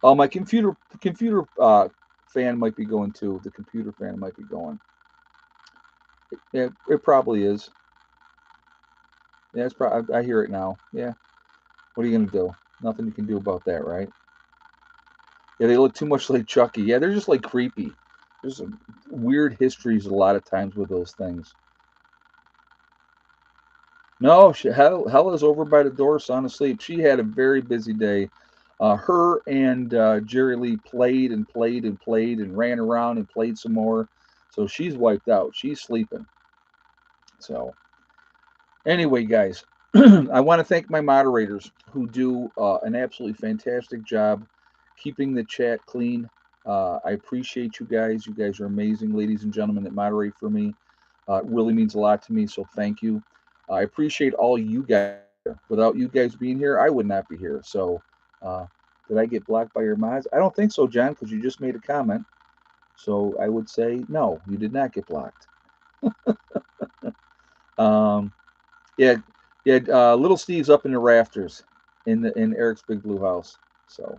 Oh, my computer fan might be going too. The computer fan might be going. Yeah, it probably is. Yeah, it's probably. I hear it now. Yeah. What are you gonna do? Nothing you can do about that, right? Yeah, they look too much like Chucky. Yeah, they're just like creepy. There's some weird histories a lot of times with those things. No, Hella's over by the door, sound asleep. She had a very busy day. Her and Jerry Lee played and played and played and ran around and played some more. So she's wiped out. She's sleeping. So anyway, guys, I want to thank my moderators who do an absolutely fantastic job keeping the chat clean. I appreciate you guys. You guys are amazing, ladies and gentlemen, that moderate for me. It really means a lot to me, so thank you. I appreciate all you guys. Without you guys being here, I would not be here. So, did I get blocked by your mods? I don't think so, John, because you just made a comment. So I would say no, you did not get blocked. um, yeah, yeah. Little Steve's up in the rafters in Eric's big blue house. So,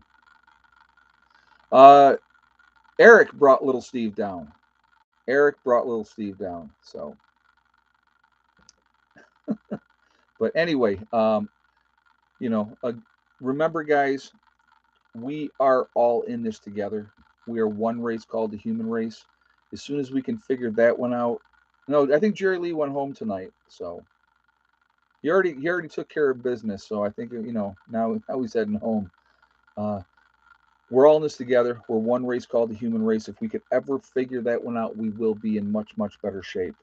Eric brought little Steve down. Eric brought little Steve down. So, but anyway, you know, remember, guys, we are all in this together. We are one race called the human race. As soon as we can figure that one out. No, I think Jerry Lee went home tonight. So he already took care of business. So I think now he's heading home. We're all in this together. We're one race called the human race. If we could ever figure that one out, we will be in much, much better shape.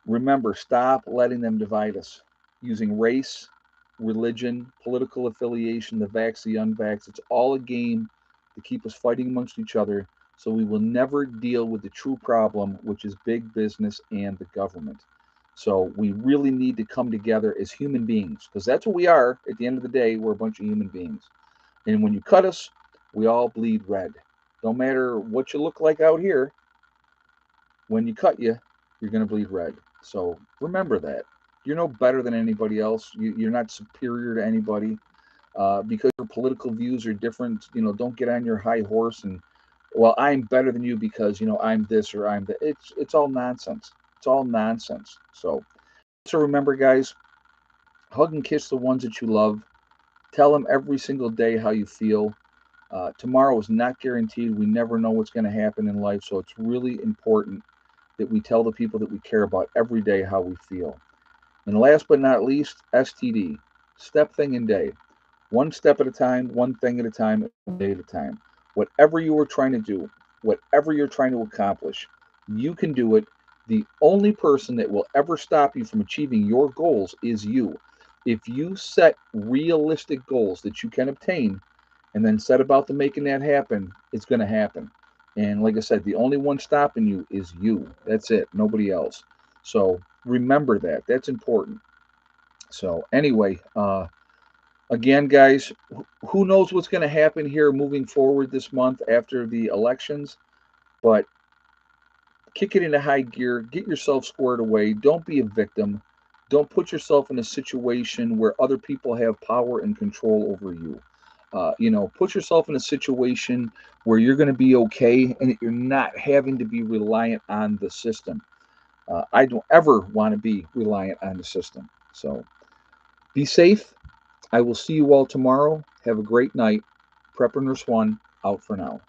Remember, stop letting them divide us using race, religion, political affiliation, the vax, the unvax. It's all a game to keep us fighting amongst each other. So we will never deal with the true problem, which is big business and the government. So we really need to come together as human beings, because that's what we are. At the end of the day, we're a bunch of human beings. And when you cut us, we all bleed red. Don't matter what you look like out here. When you cut you, you're going to bleed red. So remember that. You're no better than anybody else. You're not superior to anybody. Because your political views are different, don't get on your high horse and, well, I'm better than you because, I'm this or I'm that. It's all nonsense. It's all nonsense. So remember, guys, hug and kiss the ones that you love. Tell them every single day how you feel. Tomorrow is not guaranteed. We never know what's going to happen in life. So it's really important that we tell the people that we care about every day how we feel. And last but not least, STD, step, thing, and day. One step at a time, one thing at a time, one day at a time. Whatever you are trying to do, whatever you're trying to accomplish, you can do it. The only person that will ever stop you from achieving your goals is you. If you set realistic goals that you can obtain and then set about to making that happen, it's going to happen. And like I said, the only one stopping you is you. That's it, nobody else. So remember that. That's important. So anyway, again, guys, who knows what's going to happen here moving forward this month after the elections? But kick it into high gear, get yourself squared away. Don't be a victim. Don't put yourself in a situation where other people have power and control over you. Put yourself in a situation where you're going to be okay and you're not having to be reliant on the system. I don't ever want to be reliant on the system. So be safe. I will see you all tomorrow. Have a great night. Prepper Nurse One out for now.